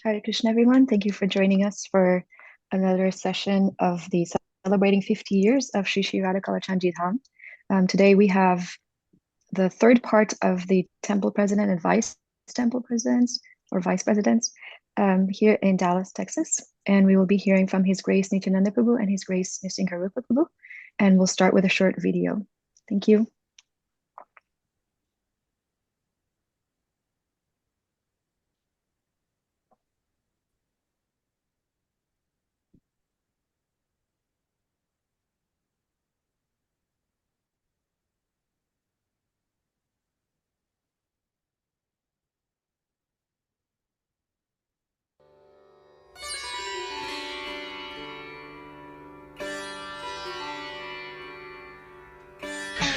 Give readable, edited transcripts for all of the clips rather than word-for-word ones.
Hare Krishna, everyone. Thank you for joining us for another session of the celebrating 50 years of Sri Sri Radha Kalachandji Dham. Today we have the third part of the temple president and vice temple presidents or vice presidents here in Dallas, Texas. And we will be hearing from His Grace Nityananda Prabhu and His Grace Nisringarupa Prabhu. And we'll start with a short video. Thank you.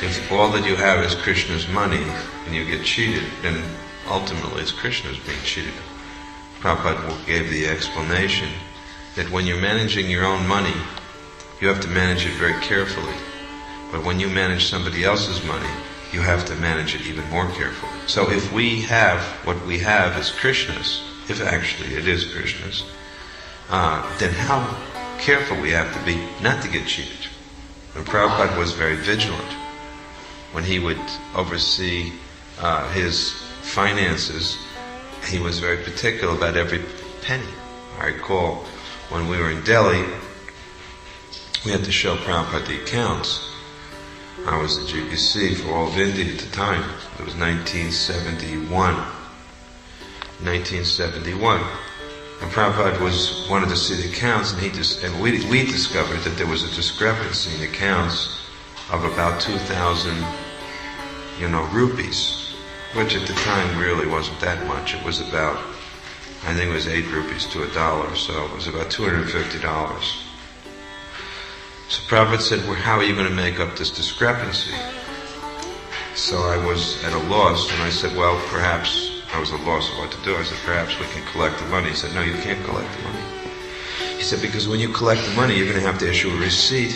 If all that you have is Krishna's money and you get cheated, then ultimately it's Krishna's being cheated. Prabhupada gave the explanation that when you're managing your own money, you have to manage it very carefully. But when you manage somebody else's money, you have to manage it even more carefully. So if we have, what we have is Krishna's, if actually it is Krishna's, then how careful we have to be not to get cheated. And Prabhupada was very vigilant. When he would oversee his finances, he was very particular about every penny. I recall when we were in Delhi, we had to show Prabhupada the accounts. I was the GBC for all of India at the time. It was 1971. 1971. And Prabhupada wanted to see the accounts, and we discovered that there was a discrepancy in accounts of about 2,000 rupees, which at the time really wasn't that much. It was about, I think it was 8 rupees to $1, so it was about $250. So Prabhupada said, well, how are you going to make up this discrepancy? So I was at a loss, and I said, well, perhaps, I was at a loss of what to do. I said, perhaps we can collect the money. He said, no, you can't collect the money. He said, because when you collect the money, you're going to have to issue a receipt.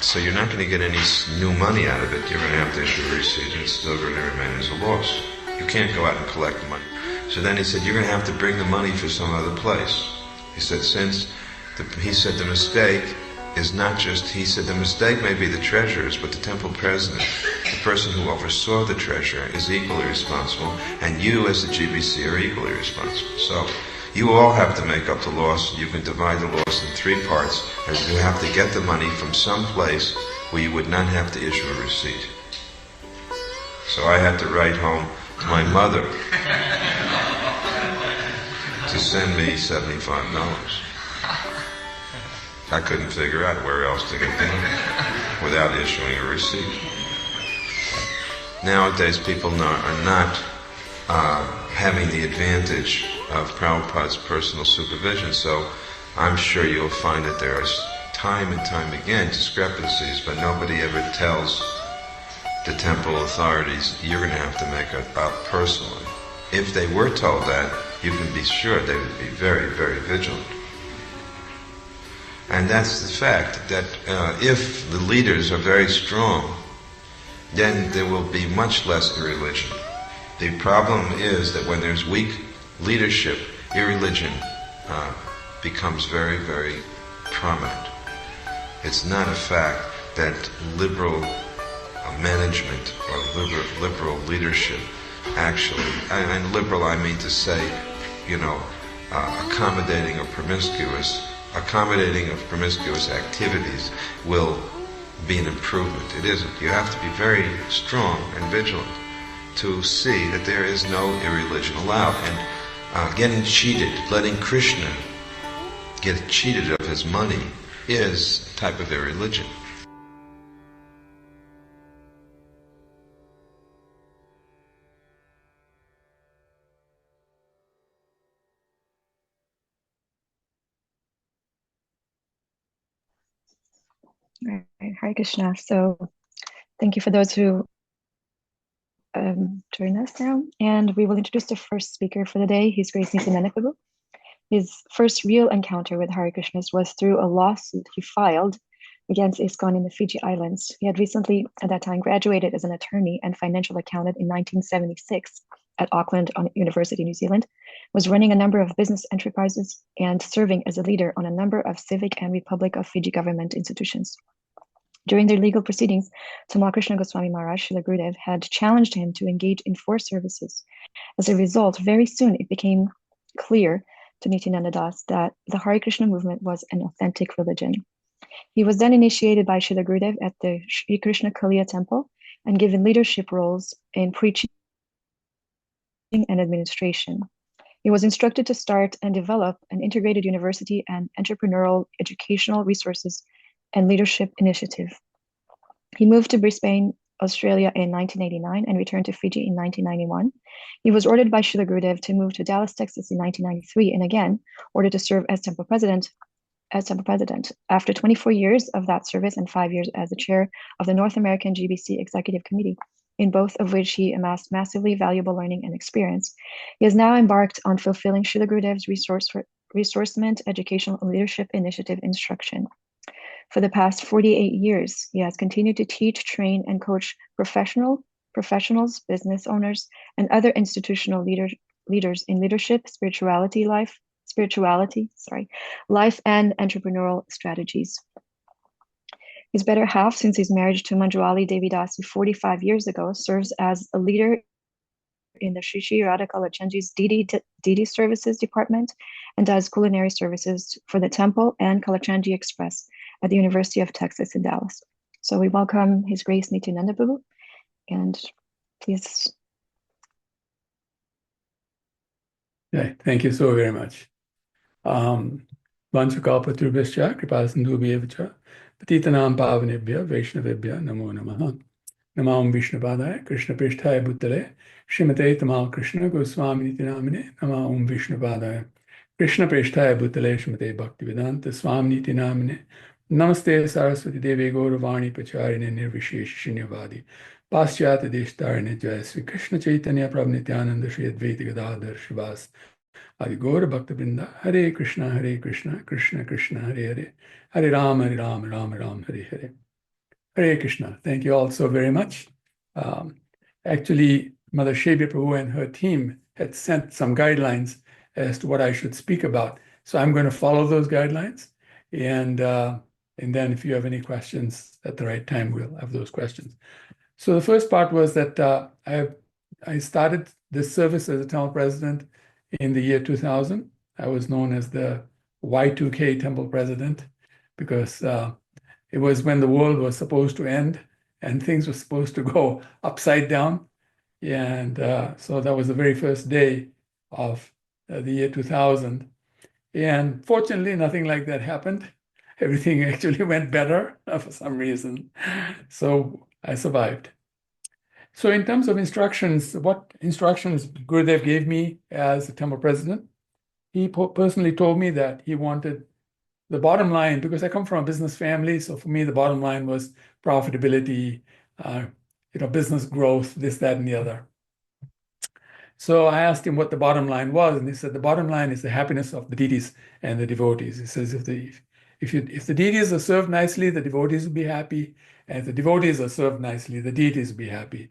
So you're not going to get any new money out of it. You're going to have to issue a receipt, and it's still going to remain as a loss. You can't go out and collect the money. So then he said, you're going to have to bring the money from some other place. He said, the mistake is not just, he said, the mistake may be the treasurer's, but the temple president, the person who oversaw the treasure, is equally responsible, and you as the GBC are equally responsible. So you all have to make up the loss. You can divide the loss in 3 parts, and you have to get the money from some place where you would not have to issue a receipt. So I had to write home to my mother to send me $75. I couldn't figure out where else to get the money without issuing a receipt. Nowadays, people are not having the advantage of Prabhupada's personal supervision, so I'm sure you'll find that there is time and time again discrepancies, but nobody ever tells the temple authorities, you're going to have to make it up personally. If they were told that, you can be sure they would be very, very vigilant. And that's the fact that if the leaders are very strong, then there will be much less irreligion. The problem is that when there's weak leadership, irreligion becomes very, very prominent. It's not a fact that liberal management or liberal leadership actually, and liberal I mean to say, accommodating of promiscuous activities will be an improvement. It isn't. You have to be very strong and vigilant to see that there is no irreligion allowed. And getting cheated, letting Krishna get cheated of his money is a type of irreligion. All right, Hare Krishna. So thank you for those who join us now. And we will introduce the first speaker for the day, His Grace Nityananda Prabhu. His first real encounter with Hare Krishnas was through a lawsuit he filed against ISKCON in the Fiji Islands. He had recently, at that time, graduated as an attorney and financial accountant in 1976 at Auckland University, New Zealand, was running a number of business enterprises and serving as a leader on a number of civic and Republic of Fiji government institutions. During their legal proceedings, Tamal Krishna Goswami Maharaj, Srila Gurudev, had challenged him to engage in forced services. As a result, very soon it became clear to Nityananda Das that the Hare Krishna movement was an authentic religion. He was then initiated by Srila Gurudev at the Sri Krishna Kaliya temple and given leadership roles in preaching and administration. He was instructed to start and develop an integrated university and entrepreneurial educational resources and leadership initiative. He moved to Brisbane, Australia in 1989 and returned to Fiji in 1991. He was ordered by Srila Gurudev to move to Dallas, Texas in 1993 and again ordered to serve as temple president. After 24 years of that service and 5 years as the chair of the North American GBC Executive Committee, in both of which he amassed massively valuable learning and experience, he has now embarked on fulfilling Srila Gurudev's resourcement, educational, and leadership initiative instruction. For the past 48 years, he has continued to teach, train, and coach professionals, business owners, and other institutional leaders in leadership, life and entrepreneurial strategies. His better half, since his marriage to Manjuali Devi Dasi 45 years ago, serves as a leader in the Sri Radha Kalachandji's DD services department and does culinary services for the temple and Kalachandji Express at the University of Texas in Dallas. So we welcome His Grace Nityananda Prabhu, and please. Yeah, thank you so very much. Vanchakalpatrubhyascha kripasindhubhyeva patitanam pavanebhya vaishnavebhya namo namaha. Namam Vishnupadaya Krishna Pristhaya Bhutale Srimate Tamal Krishna Goswami Niti Namine Namam Vishnupadaya Krishna Pristhaya Bhutale Srimate Bhaktivedanta Swami Niti Namine Namaste Saraswati Devi Gauravani Pacharine Nirvishesh Shinyavadi Paschyata Deshtarine Jaya Sri Krishna Chaitanya Prabhu Nityananda Shri Advaita Gadadhar Shivas Adi Gaura Bhakta Brinda Hare Krishna Krishna Krishna Hare Hare Hare Rama Ram Hare Hare. Hare Krishna. Thank you all so very much. Actually, Mother Shebya Prabhu and her team had sent some guidelines as to what I should speak about. So I'm going to follow those guidelines. And then if you have any questions at the right time, we'll have those questions. So the first part was that I started this service as a temple president in the year 2000. I was known as the Y2K temple president because it was when the world was supposed to end and things were supposed to go upside down. And so that was the very first day of the year 2000. And fortunately, nothing like that happened. Everything actually went better for some reason. So I survived. So in terms of instructions, what instructions Gurudev gave me as a temple president, he personally told me that he wanted the bottom line, because I come from a business family, so for me, the bottom line was profitability, business growth, this, that, and the other. So I asked him what the bottom line was, and he said the bottom line is the happiness of the deities and the devotees. He says if the deities are served nicely, the devotees will be happy, and if the devotees are served nicely, the deities will be happy.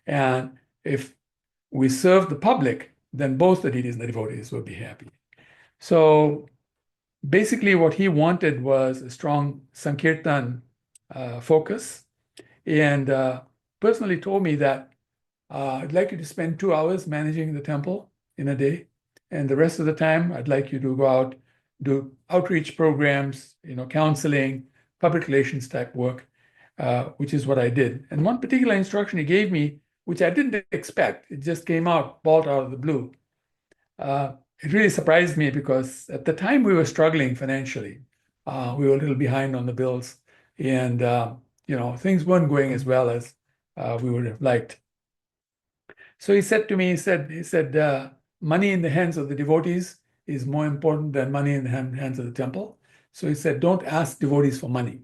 And if we serve the public, then both the deities and the devotees will be happy. So basically, what he wanted was a strong Sankirtan focus, and personally told me that I'd like you to spend 2 hours managing the temple in a day, and the rest of the time, I'd like you to go out, do outreach programs, counseling, public relations type work, which is what I did. And one particular instruction he gave me, which I didn't expect, it just came out, bolt out of the blue. It really surprised me because at the time we were struggling financially. We were a little behind on the bills, and things weren't going as well as we would have liked. So he said to me, he said, money in the hands of the devotees is more important than money in the hands of the temple. So he said, don't ask devotees for money.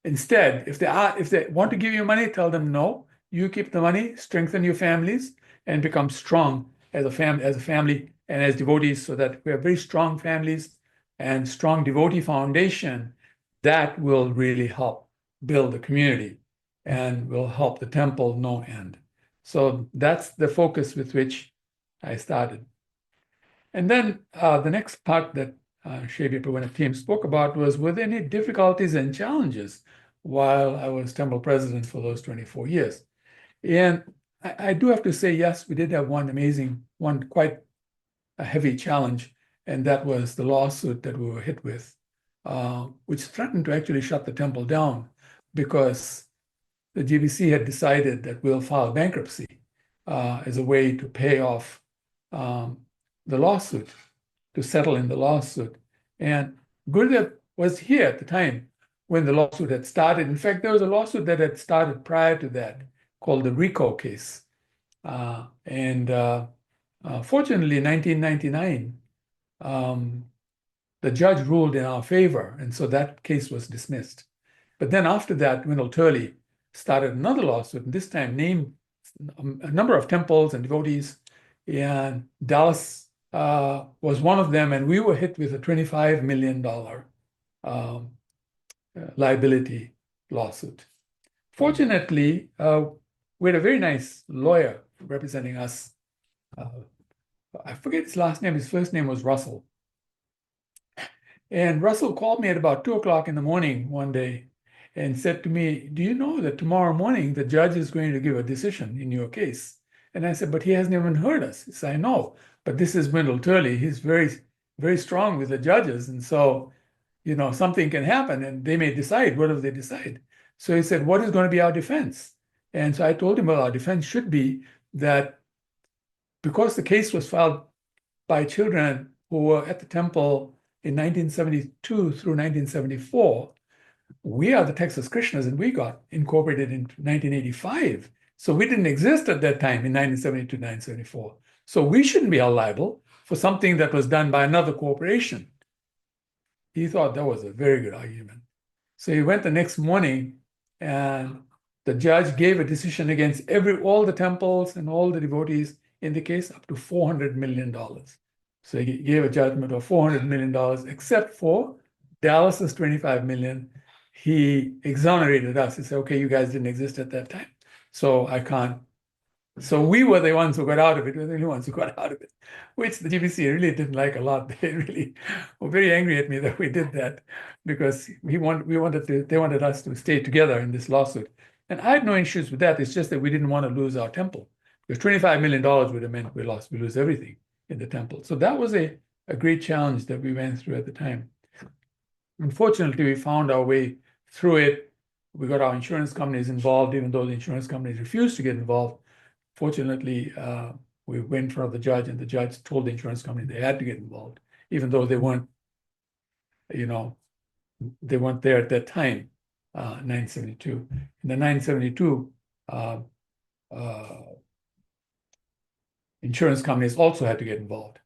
Instead, if they want to give you money, tell them no. You keep the money, strengthen your families, and become strong as a family and as devotees, so that we have very strong families and strong devotee foundation that will really help build the community and will help the temple no end. So that's the focus with which I started. And then the next part that Xavier Pawana team spoke about was, were there any difficulties and challenges while I was temple president for those 24 years? And I do have to say, yes, we did have one quite a heavy challenge, and that was the lawsuit that we were hit with, which threatened to actually shut the temple down because the GBC had decided that we'll file bankruptcy as a way to pay off the lawsuit, to settle in the lawsuit. And Gurudev was here at the time when the lawsuit had started. In fact, there was a lawsuit that had started prior to that called the RICO case. Fortunately, in 1999, the judge ruled in our favor, and so that case was dismissed. But then after that, Wendell Turley started another lawsuit, and this time named a number of temples and devotees, and Dallas was one of them, and we were hit with a $25 million liability lawsuit. Fortunately, we had a very nice lawyer representing us. I forget his last name. His first name was Russell. And Russell called me at about 2 o'clock in the morning one day and said to me, do you know that tomorrow morning the judge is going to give a decision in your case? And I said, but he hasn't even heard us. He said, I know, but this is Wendell Turley. He's very, very strong with the judges. And so, you know, something can happen and they may decide whatever they decide. So he said, what is going to be our defense? And so I told him, well, our defense should be that because the case was filed by children who were at the temple in 1972 through 1974, we are the Texas Krishnas, and we got incorporated in 1985. So we didn't exist at that time in 1972, 1974. So we shouldn't be held liable for something that was done by another corporation. He thought that was a very good argument. So he went the next morning, and the judge gave a decision against all the temples and all the devotees in the case up to $400 million. So he gave a judgment of $400 million, except for Dallas's $25 million. He exonerated us. He said, okay, you guys didn't exist at that time, so I can't. So we were the ones who got out of it. We were the only ones who got out of it, which the GBC really didn't like a lot. They really were very angry at me that we did that, because they wanted us to stay together in this lawsuit. And I had no issues with that. It's just that we didn't want to lose our temple, because $25 million would have meant we lose everything in the temple. So that was a great challenge that we went through at the time. Unfortunately, we found our way through it. We got our insurance companies involved, even though the insurance companies refused to get involved. Fortunately, we went in front of the judge, and the judge told the insurance company they had to get involved, even though they weren't, they weren't there at that time, 1972. In the 1972, insurance companies also had to get involved.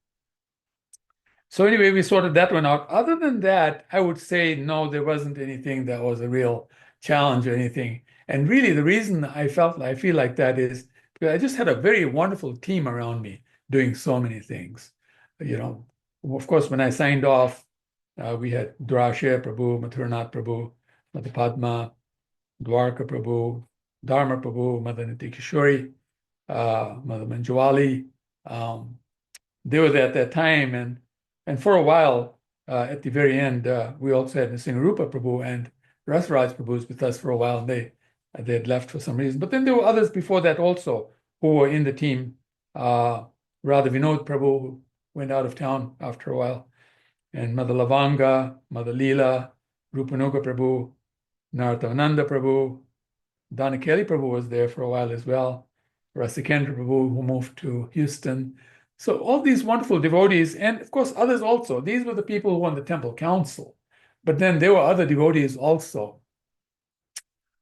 So anyway, we sorted that one out. Other than that, I would say, no, there wasn't anything that was a real challenge or anything. And really, the reason I feel like that is because I just had a very wonderful team around me doing so many things. Of course, when I signed off, we had Dhrashya Prabhu, Mathuranath Prabhu, Mother Padma, Dwarka Prabhu, Dharma Prabhu, Mother Nitya Kishori, Mother Manjuwali. They were there at that time, and for a while, at the very end, we also had Nrsimharupa Prabhu and Rasaraj Prabhu with us for a while. They had left for some reason. But then there were others before that also who were in the team. Radha Vinod Prabhu went out of town after a while. And Mother Lavanga, Mother Leela, Rupanuga Prabhu, Nartavananda Prabhu, Dhanakeli Prabhu was there for a while as well. Rasikendra Prabhu, who moved to Houston. So all these wonderful devotees, and of course others also. These were the people who were on the temple council. But then there were other devotees also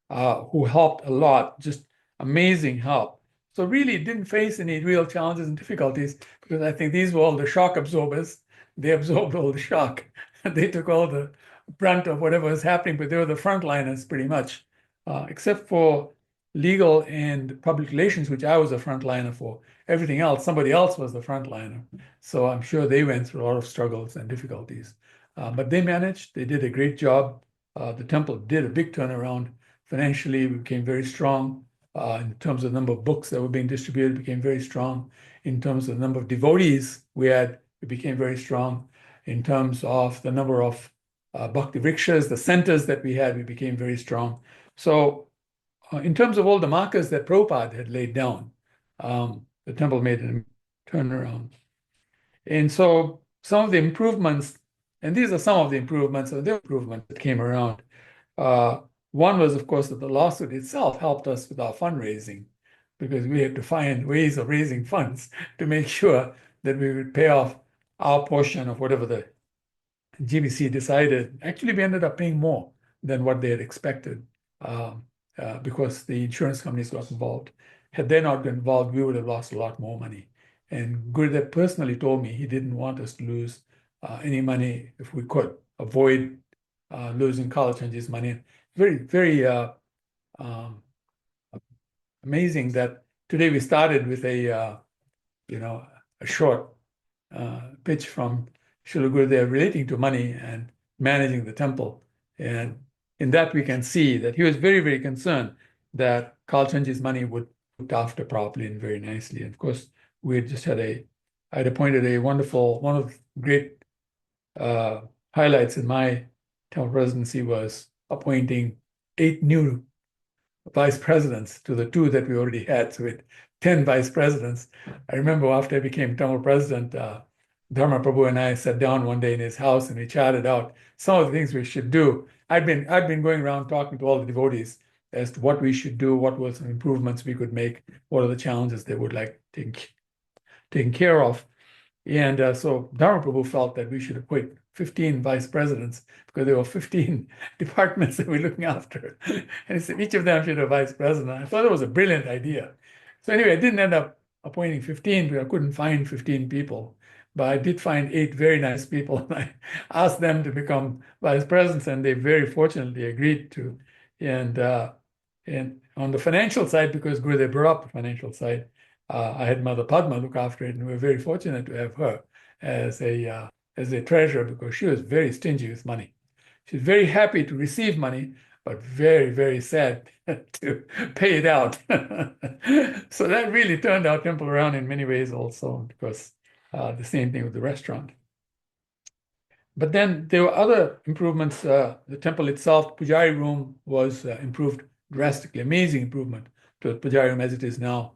who helped a lot, just amazing help. So really didn't face any real challenges and difficulties, because I think these were all the shock absorbers. They absorbed all the shock. They took all the brunt of whatever was happening, but they were the frontliners pretty much, except for legal and public relations, which I was a frontliner for. Everything else, somebody else was the frontliner. So I'm sure they went through a lot of struggles and difficulties. But they managed. They did a great job. The temple did a big turnaround. Financially, we became very strong. In terms of the number of books that were being distributed, became very strong. In terms of the number of devotees we had, we became very strong. In terms of the number of bhakti vrikshas, the centers that we had, we became very strong. So in terms of all the markers that Prabhupada had laid down, the temple made a turnaround. And so some of the improvements, and these are some of the improvements that came around. One was, of course, that the lawsuit itself helped us with our fundraising, because we had to find ways of raising funds to make sure that we would pay off our portion of whatever the GBC decided. Actually, we ended up paying more than what they had expected, because the insurance companies got involved. Had they not been involved, we would have lost a lot more money. And Gurudev personally told me he didn't want us to lose any money if we could avoid losing Kalachandji's money. Very, very amazing that today we started with a short pitch from Srila Gurudev relating to money and managing the temple. And in that we can see that he was very, very concerned that Kalachandji's money would be looked after properly and very nicely. And of course, we had just had I had appointed a wonderful, one of the great highlights in my temple presidency was appointing 8 new vice presidents to the 2 that we already had. So we had 10 vice presidents. I remember after I became temple president, Dharma Prabhu and I sat down one day in his house and we chatted out some of the things we should do. I'd been going around talking to all the devotees as to what we should do, what were some improvements we could make, what are the challenges they would like taken care of. And so Dharma Prabhu felt that we should appoint 15 vice presidents because there were 15 departments that we're looking after. And he said each of them should have a vice president. I thought it was a brilliant idea. So anyway, I didn't end up appointing 15 because I couldn't find 15 people. But I did find 8 very nice people. And I asked them to become vice presidents, and they very fortunately agreed to. And on the financial side, because Gurudev brought up the financial side, I had Mother Padma look after it, and we were very fortunate to have her as a treasurer, because she was very stingy with money. She's very happy to receive money, but very, very sad to pay it out. So that really turned our temple around in many ways also, because the same thing with the restaurant. But then there were other improvements. The temple itself, Pujari room was improved drastically, amazing improvement to the Pujari room as it is now.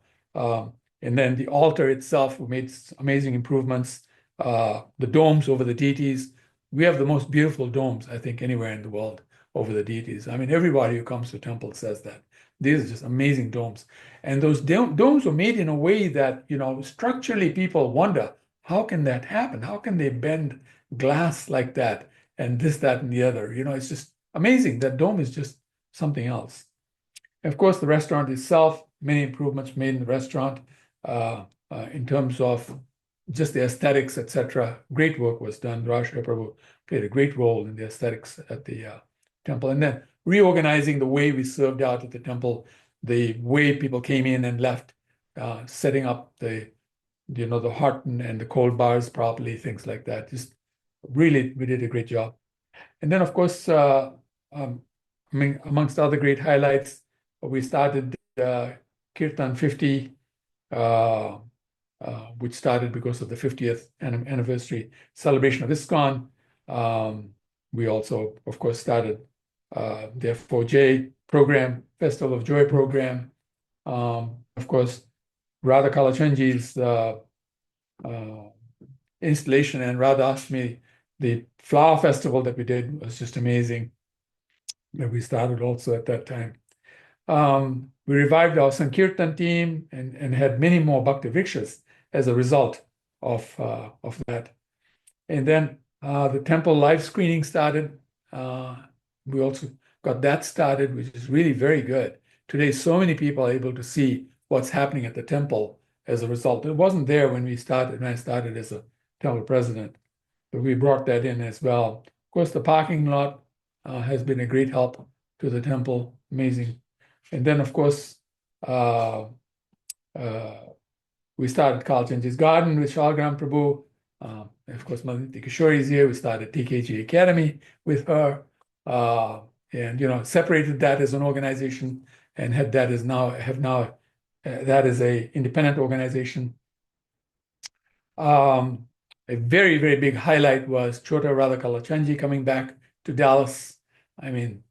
And then the altar itself, we made amazing improvements. The domes over the deities. We have the most beautiful domes, I think, anywhere in the world over the deities. I mean, everybody who comes to temple says that. These are just amazing domes. And those domes were made in a way that, structurally people wonder, how can that happen? How can they bend glass like that and this, that, and the other? It's just amazing. That dome is just something else. And of course, the restaurant itself, many improvements made in the restaurant in terms of just the aesthetics, etc. Great work was done. Rashtra Prabhu played a great role in the aesthetics at the temple. And then reorganizing the way we served out at the temple, the way people came in and left, setting up the hot and the cold bars properly, things like that. Just really, we did a great job. And then, of course, amongst other great highlights, we started Kirtan 50, which started because of the 50th anniversary celebration of ISKCON. We also, of course, started the F4J program, Festival of Joy program. Of course, Radha Kalachandji's installation and Radha Ashtami, the flower festival that we did was just amazing, that we started also at that time. We revived our Sankirtan team and had many more Bhakti Vrikshas as a result of that. And then the temple live screening started. We also got that started, which is really very good. Today, so many people are able to see what's happening at the temple as a result. It wasn't there when I started as a temple president, but we brought that in as well. Of course, the parking lot has been a great help to the temple, amazing. And then, of course, we started Kalachandji's Garden with Shalgram Prabhu. Of course, Madhuri Kishori is here. We started TKG Academy with her, and separated that as an organization and had that as that is a independent organization. A very, very big highlight was Chota Radha Kalachandji coming back to Dallas. I mean,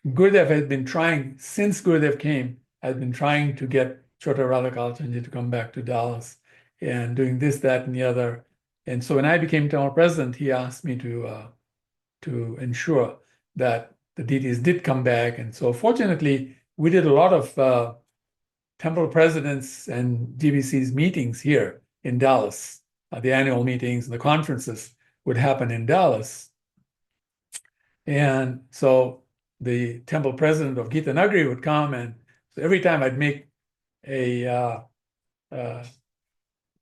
Gurudev had been trying, since Gurudev came, had been trying to get Chota Radha Kalachandji to come back to Dallas and doing this, that, and the other. And so when I became temple president, he asked me to ensure that the deities did come back. And so fortunately, we did a lot of temple presidents and GBC's meetings here in Dallas. The annual meetings and the conferences would happen in Dallas. And so the temple president of Gita Nagari would come, and so every time I'd make an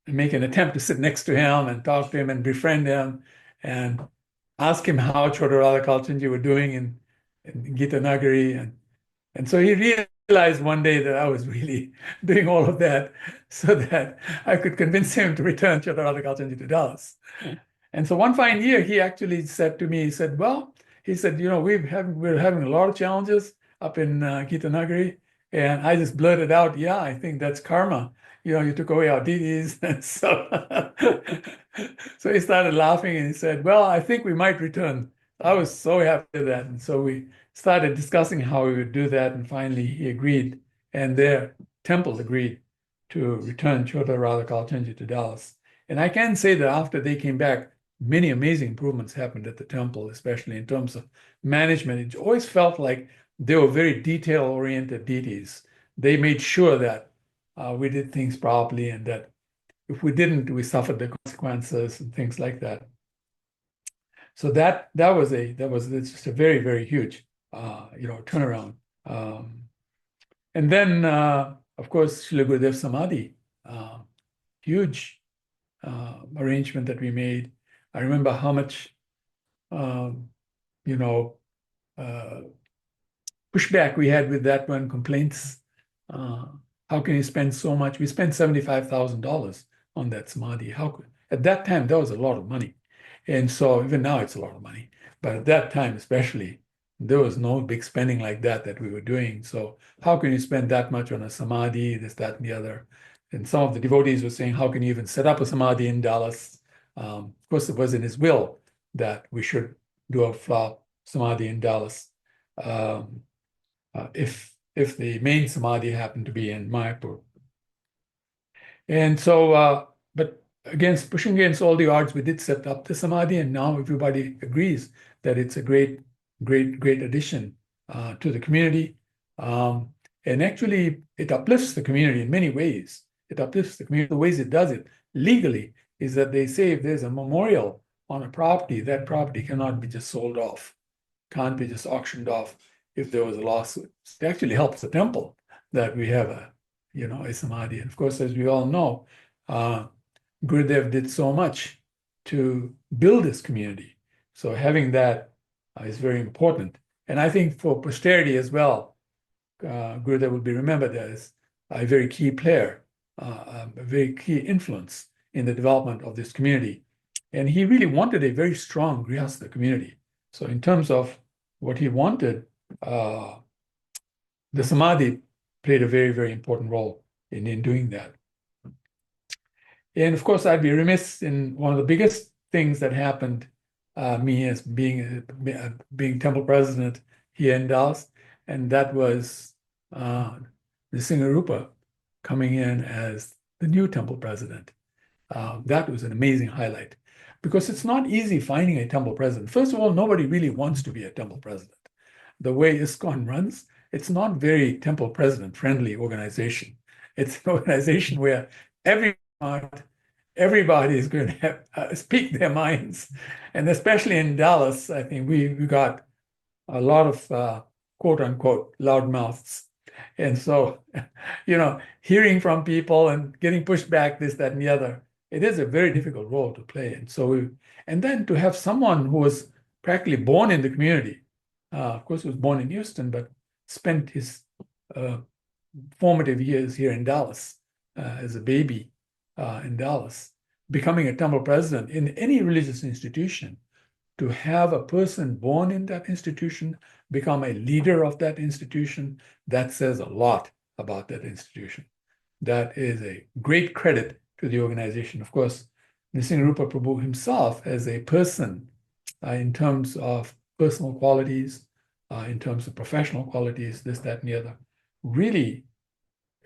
attempt to sit next to him and talk to him and befriend him and ask him how Chota Radha Kalachandji were doing in Gita Nagari. And so he realized one day that I was really doing all of that so that I could convince him to return Chota Radha Kalachandji to Dallas. And so one fine year, he actually said to me, he said, we're having a lot of challenges up in Gita Nagari. And I just blurted out, yeah, I think that's karma. You took away our deities. And so he started laughing and he said, well, I think we might return. I was so happy with that. And so we started discussing how we would do that. And finally, he agreed. And their temple agreed to return Chota Radha Kalachandji to Dallas. And I can say that after they came back, many amazing improvements happened at the temple, especially in terms of management. It always felt like they were very detail-oriented deities. They made sure that we did things properly, and that if we didn't, we suffered the consequences and things like that. So that was just a very, very huge turnaround. And then of course Srila Gurudev Samadhi, huge arrangement that we made. I remember how much pushback we had with that one, complaints. How can you spend so much? We spent $75,000 on that Samadhi. At that time, that was a lot of money. And so even now it's a lot of money. But at that time, especially, there was no big spending like that we were doing. So how can you spend that much on a Samadhi, this, that, and the other? And some of the devotees were saying, how can you even set up a Samadhi in Dallas? Of course, it was in his will that we should do a flower Samadhi in Dallas. If the main Samadhi happened to be in Mayapur. And so, but pushing against all the odds, we did set up the Samadhi, and now everybody agrees that it's a great, great, great addition to the community. And actually, it uplifts the community in many ways. It uplifts the community. The ways it does it legally is that they say if there's a memorial on a property, that property cannot be just sold off, can't be just auctioned off if there was a lawsuit. It actually helps the temple that we have a Samadhi. And of course, as we all know, Gurudev did so much to build this community. So having that is very important. And I think for posterity as well, Gurudev will be remembered as a very key player, a very key influence in the development of this community. And he really wanted a very strong Grihastha community. So in terms of what he wanted, the Samadhi played a very, very important role in doing that. And of course, I'd be remiss in one of the biggest things that happened, me as being temple president here in Dallas, and that was the Singarupa coming in as the new temple president. That was an amazing highlight, because it's not easy finding a temple president. First of all, nobody really wants to be a temple president. The way ISKCON runs, it's not very temple president friendly organization. It's an organization where everybody is going to speak their minds. And especially in Dallas, I think we got a lot of quote unquote loudmouths. And so, hearing from people and getting pushed back, this, that, and the other, it is a very difficult role to play. And so, and then to have someone who was practically born in the community, of course, he was born in Houston, but spent his formative years here in Dallas as a baby in Dallas, becoming a temple president in any religious institution. To have a person born in that institution become a leader of that institution, that says a lot about that institution. That is a great credit to the organization. Of course, Nrsimharupa Prabhu himself as a person, in terms of personal qualities, in terms of professional qualities, this, that, and the other. Really,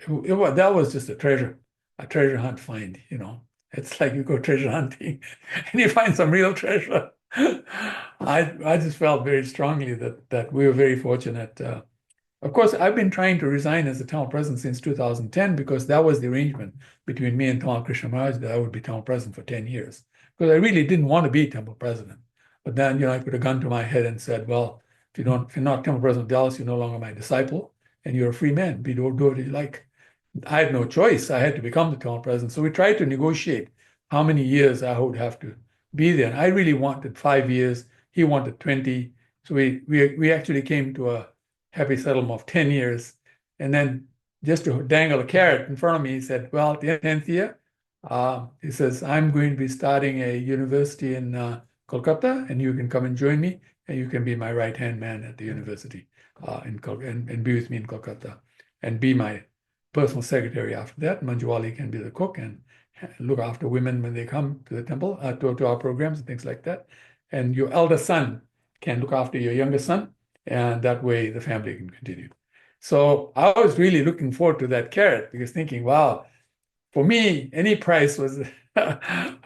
that was just a treasure hunt find, you know. It's like you go treasure hunting and you find some real treasure. I just felt very strongly that we were very fortunate. Of course, I've been trying to resign as the Tamil president since 2010 because that was the arrangement between me and Tamal Krishna Maharaj that I would be Tamil president for 10 years. Because I really didn't want to be Tamil president. But then, you know, I put a gun to my head and said, well, if you're not Tamil president of Dallas, you're no longer my disciple and you're a free man. Do what you like. I had no choice. I had to become the Tamil president. So we tried to negotiate how many years I would have to be there. And I really wanted 5 years. He wanted 20. So we actually came to a happy settlement of 10 years. And then just to dangle a carrot in front of me, he said, well, at the 10th year, he says, I'm going to be starting a university in Kolkata, and you can come and join me, and you can be my right-hand man at the university and be with me in Kolkata and be my personal secretary after that. Manjuwali can be the cook and look after women when they come to the temple, to our programs and things like that. And your elder son can look after your younger son, and that way the family can continue. So I was really looking forward to that carrot because thinking, wow, for me, any price was a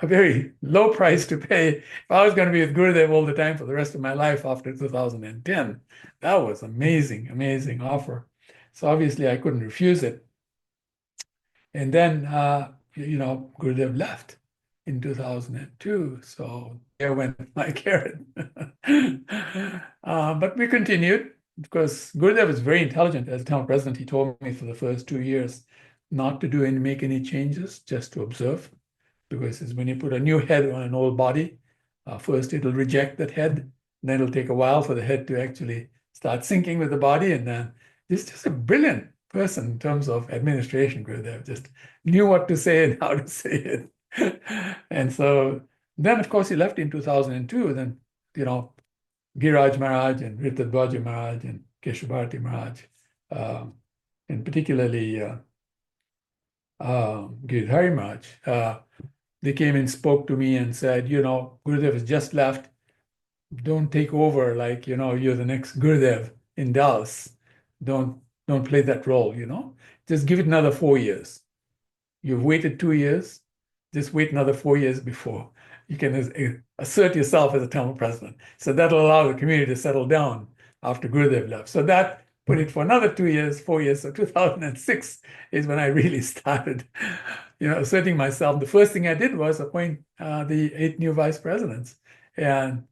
very low price to pay. If I was going to be with Gurudev all the time for the rest of my life after 2010, that was amazing, amazing offer. So obviously I couldn't refuse it. And then, you know, Gurudev left in 2002. So there went my carrot. But we continued because Gurudev is very intelligent. As town president, he told me for the first 2 years not to do and make any changes, just to observe. Because it's when you put a new head on an old body, first it'll reject that head, then it'll take a while for the head to actually start syncing with the body. And then this is just a brilliant person in terms of administration. Gurudev just knew what to say and how to say it. And so then, of course, he left in 2002. Then, you know, Giraj Maharaj and Ritadwaja Maharaj and Keshabharati Maharaj, and particularly Giridhari Maharaj, they came and spoke to me and said, you know, Gurudev has just left. Don't take over like, you know, you're the next Gurudev in Dallas. Don't play that role, you know. Just give it another 4 years. You've waited 2 years. Just wait another 4 years before you can assert yourself as a Tamil president. So that'll allow the community to settle down after Gurudev left. So that put it for another 2 years, 4 years. So 2006 is when I really started, you know, asserting myself. The first thing I did was appoint the 8 new vice presidents. And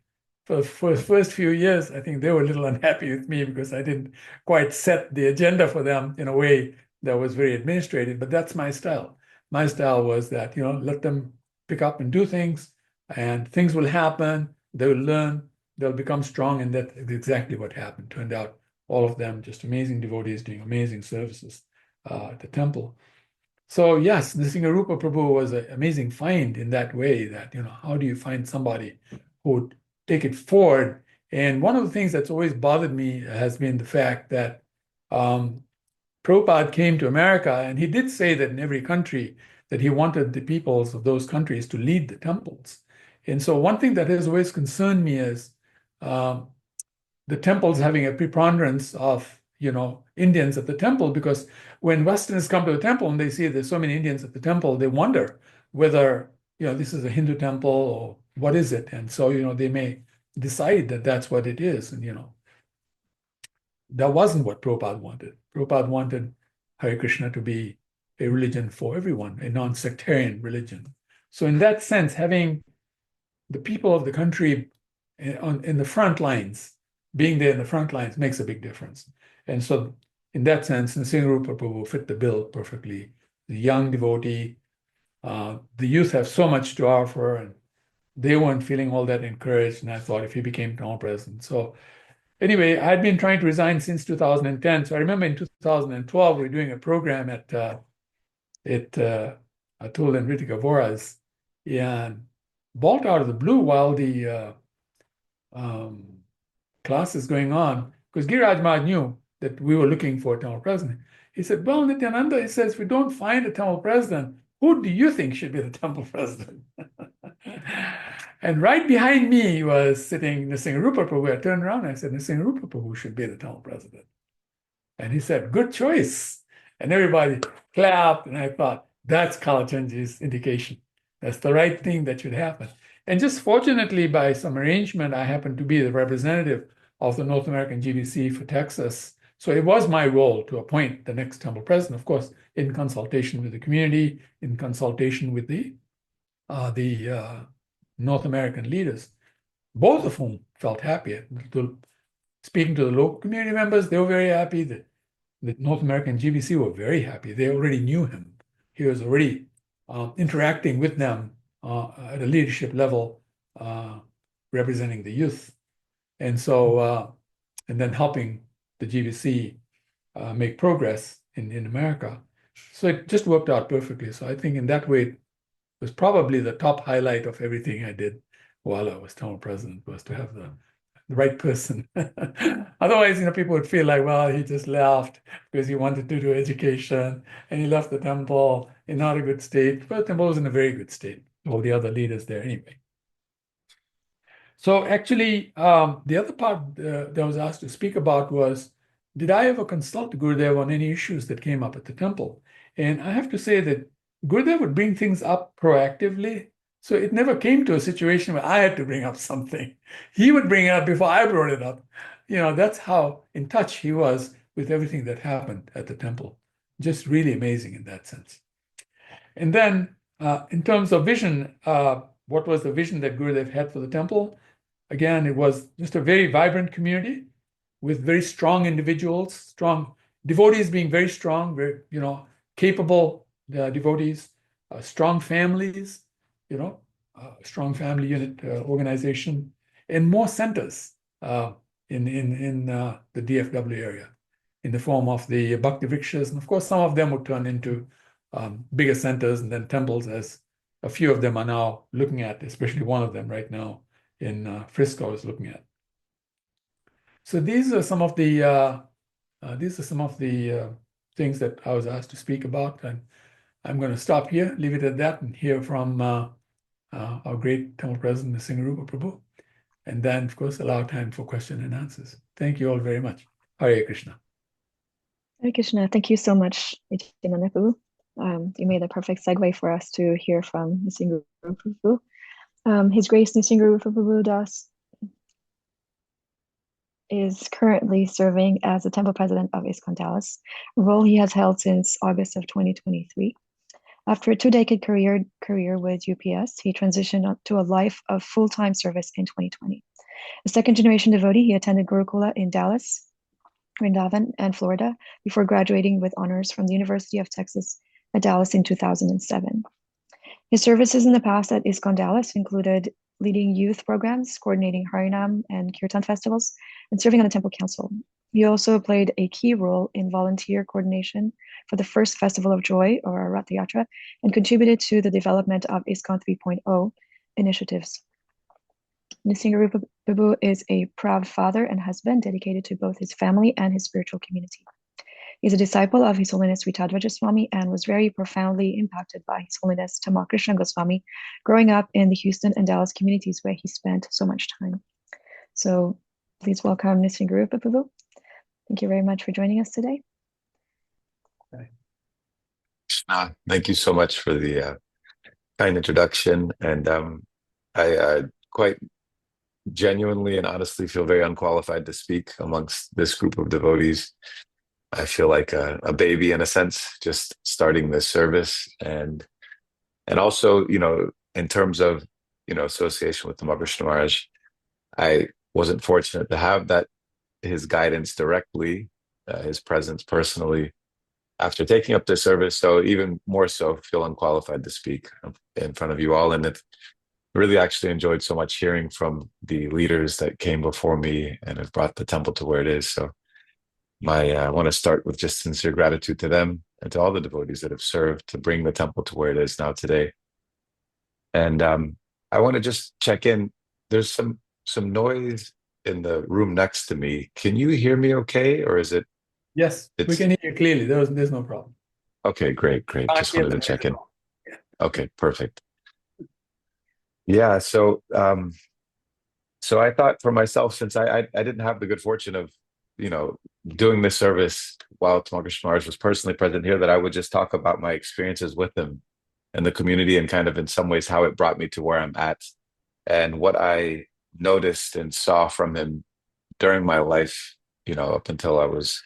for the first few years, I think they were a little unhappy with me because I didn't quite set the agenda for them in a way that was very administrative, but that's my style. My style was that, you know, let them pick up and do things, and things will happen, they will learn, they'll become strong, and that's exactly what happened. Turned out all of them just amazing devotees doing amazing services at the temple. So yes, Nrsimharupa Prabhu was an amazing find in that way that, you know, how do you find somebody who would take it forward? And one of the things that's always bothered me has been the fact that Prabhupada came to America, and he did say that in every country that he wanted the peoples of those countries to lead the temples. And so one thing that has always concerned me is the temples having a preponderance of, you know, Indians at the temple, because when Westerners come to the temple and they see there's so many Indians at the temple, they wonder whether, you know, this is a Hindu temple or what is it? And so, you know, they may decide that that's what it is. And, you know, that wasn't what Prabhupada wanted. Prabhupada wanted Hare Krishna to be a religion for everyone, a non-sectarian religion. So in that sense, having the people of the country in the front lines, being there in the front lines makes a big difference. And so in that sense, Nrsimharupa Prabhu fit the bill perfectly. The young devotee, the youth have so much to offer, and they weren't feeling all that encouraged. And I thought if he became town president. So anyway, I'd been trying to resign since 2010. So I remember in 2012, we were doing a program at Atul and Ritika Vora's, and bolt out of the blue while the class is going on, because Giriraj Maharaj knew that we were looking for a Tamil president. He said, well, Nityananda, he says, if we don't find a Tamil president, who do you think should be the Tamil president? And right behind me was sitting Nrsimharupa Prabhu. I turned around and I said, Nrsimharupa Prabhu should be the Tamil president. And he said, good choice. And everybody clapped. And I thought, that's Kalachandji's indication. That's the right thing that should happen. And just fortunately, by some arrangement, I happened to be the representative of the North American GBC for Texas. So it was my role to appoint the next Tamil president, of course, in consultation with the community, in consultation with the North American leaders, both of whom felt happy. Speaking to the local community members, they were very happy. The North American GBC were very happy. They already knew him. He was already interacting with them at a leadership level, representing the youth. And so, and then helping the GBC make progress in America. So it just worked out perfectly. So I think in that way, it was probably the top highlight of everything I did while I was Tamil president, was to have the right person. Otherwise, people would feel like, well, he just left because he wanted to do education and he left the temple in not a good state. But the temple was in a very good state, all the other leaders there anyway. So actually, the other part that I was asked to speak about was, did I ever consult Gurudev on any issues that came up at the temple? And I have to say that Gurudev would bring things up proactively. So it never came to a situation where I had to bring up something. He would bring it up before I brought it up. That's how in touch he was with everything that happened at the temple. Just really amazing in that sense. And then in terms of vision, what was the vision that Gurudev had for the temple? Again, it was just a very vibrant community with very strong individuals, strong devotees being very strong, very, capable devotees, strong families, strong family unit organization, and more centers in the DFW area in the form of the Bhakti Vrikshas. And of course, some of them would turn into bigger centers and then temples, as a few of them are now looking at, especially one of them right now in Frisco is looking at. So these are some of the things that I was asked to speak about, and I'm going to stop here, leave it at that, and hear from our great Tamil President, Nrsimharupa Prabhu, and then, of course, allow time for question and answers. Thank you all very much. Hare Krishna. Hare Krishna. Thank you so much, Nityananda Prabhu. You made a perfect segue for us to hear from Nrsimharupa Prabhu. His Grace Nrsimharupa Prabhu Das is currently serving as the Temple President of ISKCON Dallas, a role he has held since August of 2023. After a 2-decade career with UPS, he transitioned to a life of full-time service in 2020. A second-generation devotee, he attended Gurukula in Dallas, Vrindavan, and Florida before graduating with honors from the University of Texas at Dallas in 2007. His services in the past at ISKCON Dallas included leading youth programs, coordinating Harinam and Kirtan festivals, and serving on the temple council. He also played a key role in volunteer coordination for the first Festival of Joy, or Rath Yatra, and contributed to the development of ISKCON 3.0 initiatives. Nrsimharupa Prabhu is a proud father and husband dedicated to both his family and his spiritual community. He's a disciple of His Holiness Ritadvaja Swami and was very profoundly impacted by His Holiness Tamakrishna Goswami growing up in the Houston and Dallas communities where he spent so much time. So please welcome Nrsimharupa Prabhu. Thank you very much for joining us today. Thank you so much for the kind introduction. And I quite genuinely and honestly feel very unqualified to speak amongst this group of devotees. I feel like a baby in a sense, just starting this service. And also, in terms of, association with Tamakrishna Maharaj, I wasn't fortunate to have his guidance directly, his presence personally, after taking up this service. So even more so, feel unqualified to speak in front of you all. And it really actually enjoyed so much hearing from the leaders that came before me and have brought the temple to where it is. So I want to start with just sincere gratitude to them and to all the devotees that have served to bring the temple to where it is now today. And I want to just check in. There's some noise in the room next to me. Can you hear me okay, or is it? Yes, we can hear you clearly. There's no problem. Okay, great. Just wanted to check in. Okay, perfect. Yeah, so I thought for myself, since I didn't have the good fortune of, you know, doing this service while Tamarcus Mars was personally present here, that I would just talk about my experiences with him and the community, and kind of in some ways how it brought me to where I'm at, and what I noticed and saw from him during my life, up until I was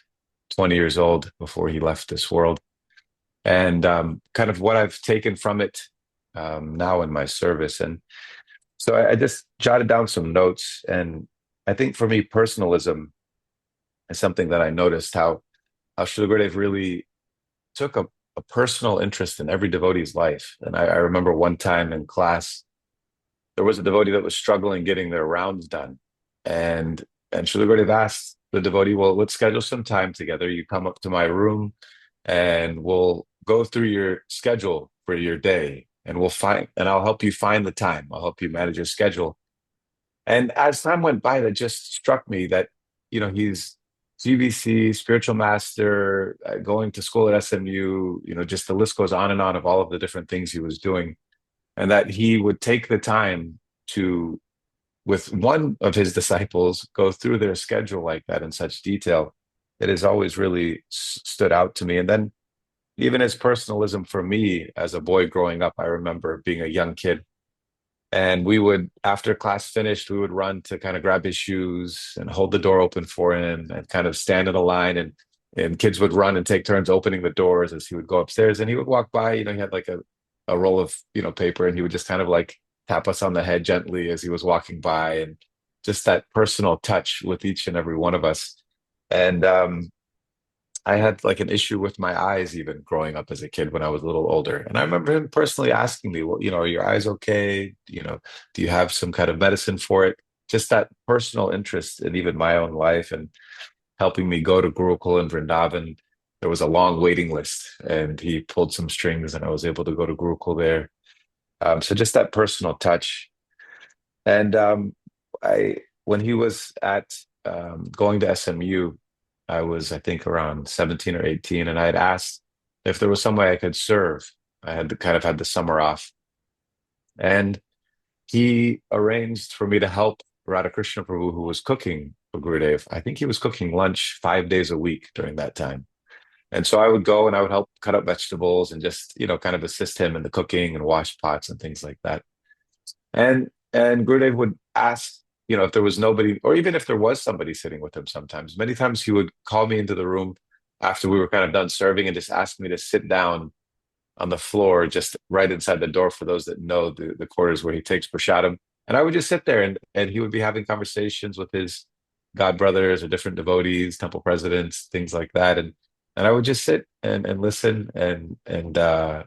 20 years old before he left this world, and kind of what I've taken from it now in my service. And so I just jotted down some notes. And I think for me, personalism is something that I noticed how Srila Gurudev really took a personal interest in every devotee's life. And I remember one time in class, there was a devotee that was struggling getting their rounds done. And Srila Gurudev asked the devotee, well, let's schedule some time together. You come up to my room and we'll go through your schedule for your day, and I'll help you find the time. I'll help you manage your schedule. And as time went by, that just struck me that, he's GBC, spiritual master, going to school at SMU, just the list goes on and on of all of the different things he was doing. And that he would take the time to, with one of his disciples, go through their schedule like that in such detail. It has always really stood out to me. And then even his personalism for me as a boy growing up, I remember being a young kid, and we would, after class finished, we would run to kind of grab his shoes and hold the door open for him and kind of stand in a line. And kids would run and take turns opening the doors as he would go upstairs. And he would walk by, he had like a roll of, paper, and he would just kind of like tap us on the head gently as he was walking by, and just that personal touch with each and every one of us. And I had like an issue with my eyes even growing up as a kid when I was a little older. And I remember him personally asking me, well, are your eyes okay? Do you have some kind of medicine for it? Just that personal interest in even my own life, and helping me go to Gurukul and Vrindavan. There was a long waiting list, and he pulled some strings, and I was able to go to Gurukul there. So just that personal touch. And when he was at going to SMU, I was, I think, around 17 or 18, and I had asked if there was some way I could serve. I had kind of had the summer off, and he arranged for me to help Radha Krishna Prabhu, who was cooking for Gurudev. I think he was cooking lunch 5 days a week during that time. And so I would go and I would help cut up vegetables and just, kind of assist him in the cooking and wash pots and things like that. And Gurudev would ask, if there was nobody, or even if there was somebody sitting with him sometimes. Many times he would call me into the room after we were kind of done serving and just ask me to sit down on the floor, just right inside the door, for those that know the quarters where he takes prashadam. And I would just sit there, and he would be having conversations with his god brothers or different devotees, temple presidents, things like that. And I would just sit and listen, and I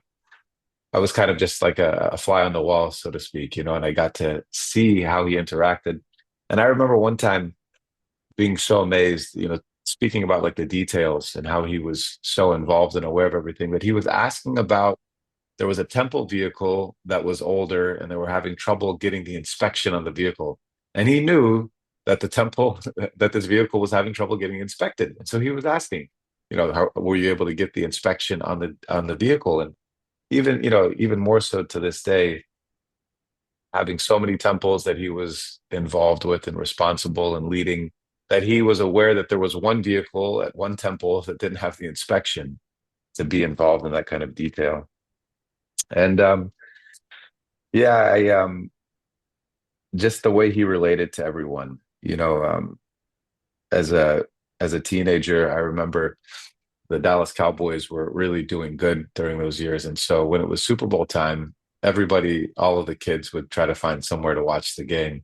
was kind of just like a fly on the wall, so to speak, and I got to see how he interacted. And I remember one time being so amazed, speaking about like the details and how he was so involved and aware of everything, that he was asking about, there was a temple vehicle that was older and they were having trouble getting the inspection on the vehicle. And he knew that the temple, that this vehicle was having trouble getting inspected. And so he was asking, how were you able to get the inspection on the vehicle? And even more so to this day, having so many temples that he was involved with and responsible and leading, that he was aware that there was one vehicle at one temple that didn't have the inspection, to be involved in that kind of detail. And yeah, I just the way he related to everyone, as a teenager, I remember the Dallas Cowboys were really doing good during those years. And so when it was Super Bowl time, everybody, all of the kids would try to find somewhere to watch the game.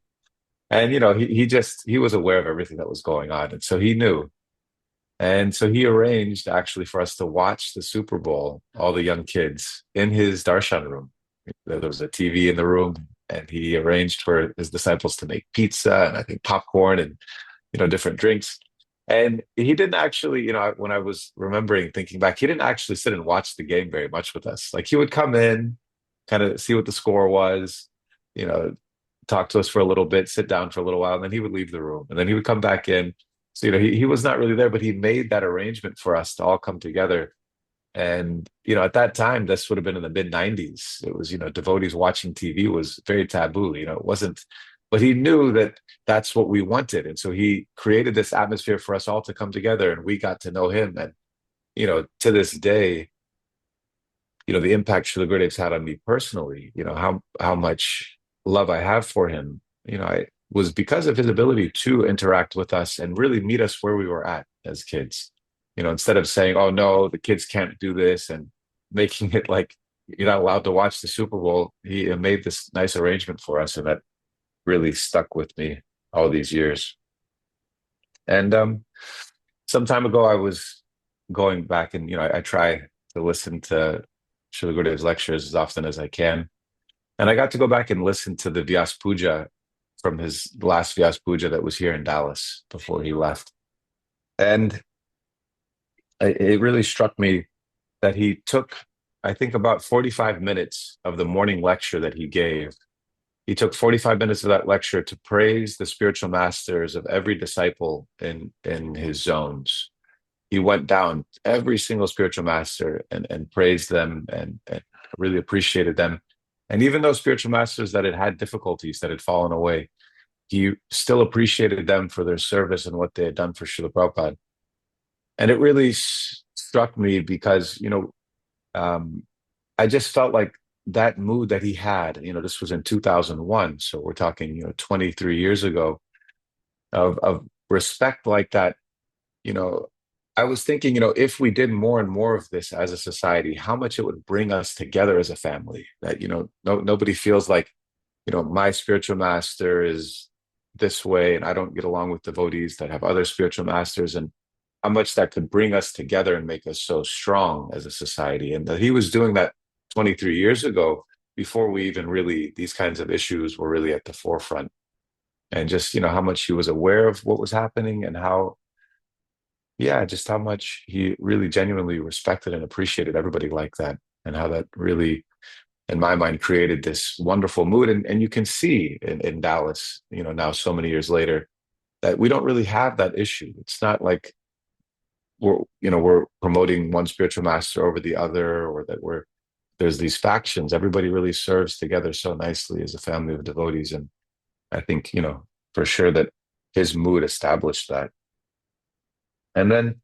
And, he was aware of everything that was going on. And so he knew. And so he arranged actually for us to watch the Super Bowl, all the young kids, in his darshan room. There was a TV in the room, and he arranged for his disciples to make pizza and I think popcorn and, different drinks. And he didn't actually, when I was remembering, thinking back, he didn't actually sit and watch the game very much with us. Like he would come in, kind of see what the score was, you know, talk to us for a little bit, sit down for a little while, and then he would leave the room. And then he would come back in. So, he was not really there, but he made that arrangement for us to all come together And, at that time, this would have been in the mid 90s. It was, devotees watching TV was very taboo. It wasn't, but he knew that that's what we wanted. And so he created this atmosphere for us all to come together, and we got to know him. And, to this day, the impact Srila Gurudev's had on me personally, how much love I have for him, I was because of his ability to interact with us and really meet us where we were at as kids. Instead of saying, "Oh no, the kids can't do this," and making it like you're not allowed to watch the Super Bowl, he made this nice arrangement for us, and that really stuck with me all these years. And some time ago, I was going back and I try to listen to Srila Gurudev's lectures as often as I can. And I got to go back and listen to the Vyas Puja from his last Vyas Puja that was here in Dallas before he left. And it really struck me that he took, I think, about 45 minutes of the morning lecture that he gave. He took 45 minutes of that lecture to praise the spiritual masters of every disciple in his zones. He went down every single spiritual master and praised them and really appreciated them. And even those spiritual masters that had had difficulties, that had fallen away, he still appreciated them for their service and what they had done for Srila Prabhupada. And it really struck me because, I just felt like that mood that he had, this was in 2001. So we're talking, 23 years ago of respect like that. I was thinking, if we did more and more of this as a society, how much it would bring us together as a family. That, nobody feels like, my spiritual master is this way and I don't get along with devotees that have other spiritual masters, and how much that could bring us together and make us so strong as a society. And that he was doing that 23 years ago before we even really, these kinds of issues were really at the forefront. And just, how much he was aware of what was happening and how, just how much he really genuinely respected and appreciated everybody like that, and how that really, in my mind, created this wonderful mood. And you can see in Dallas, now so many years later, that we don't really have that issue. It's not like we're promoting one spiritual master over the other, or that there's these factions. Everybody really serves together so nicely as a family of devotees. And I think, for sure that his mood established that. And then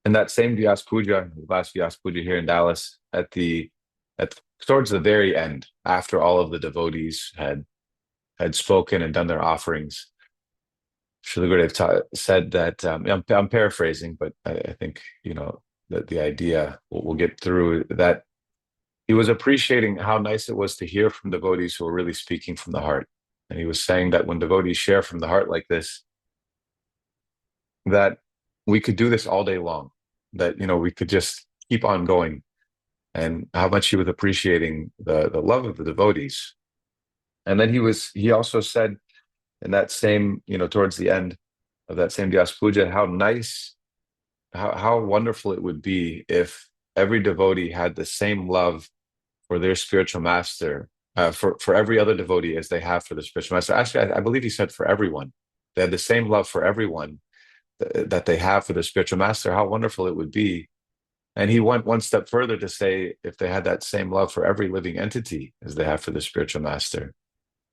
in that same Vyas Puja, the last Vyas Puja here in Dallas, towards the very end, after all of the devotees had spoken and done their offerings, Srila Gurudev said that, I'm paraphrasing, but I think, that the idea we'll get through, that he was appreciating how nice it was to hear from devotees who were really speaking from the heart. And he was saying that when devotees share from the heart like this, that we could do this all day long, that, we could just keep on going, and how much he was appreciating the love of the devotees. And then he also said in that same, towards the end of that same Vyas Puja, how nice, how wonderful it would be if every devotee had the same love for their spiritual master, for every other devotee as they have for the spiritual master. Actually, I believe he said for everyone. They had the same love for everyone that they have for the spiritual master. How wonderful it would be. And he went one step further to say, if they had that same love for every living entity as they have for the spiritual master.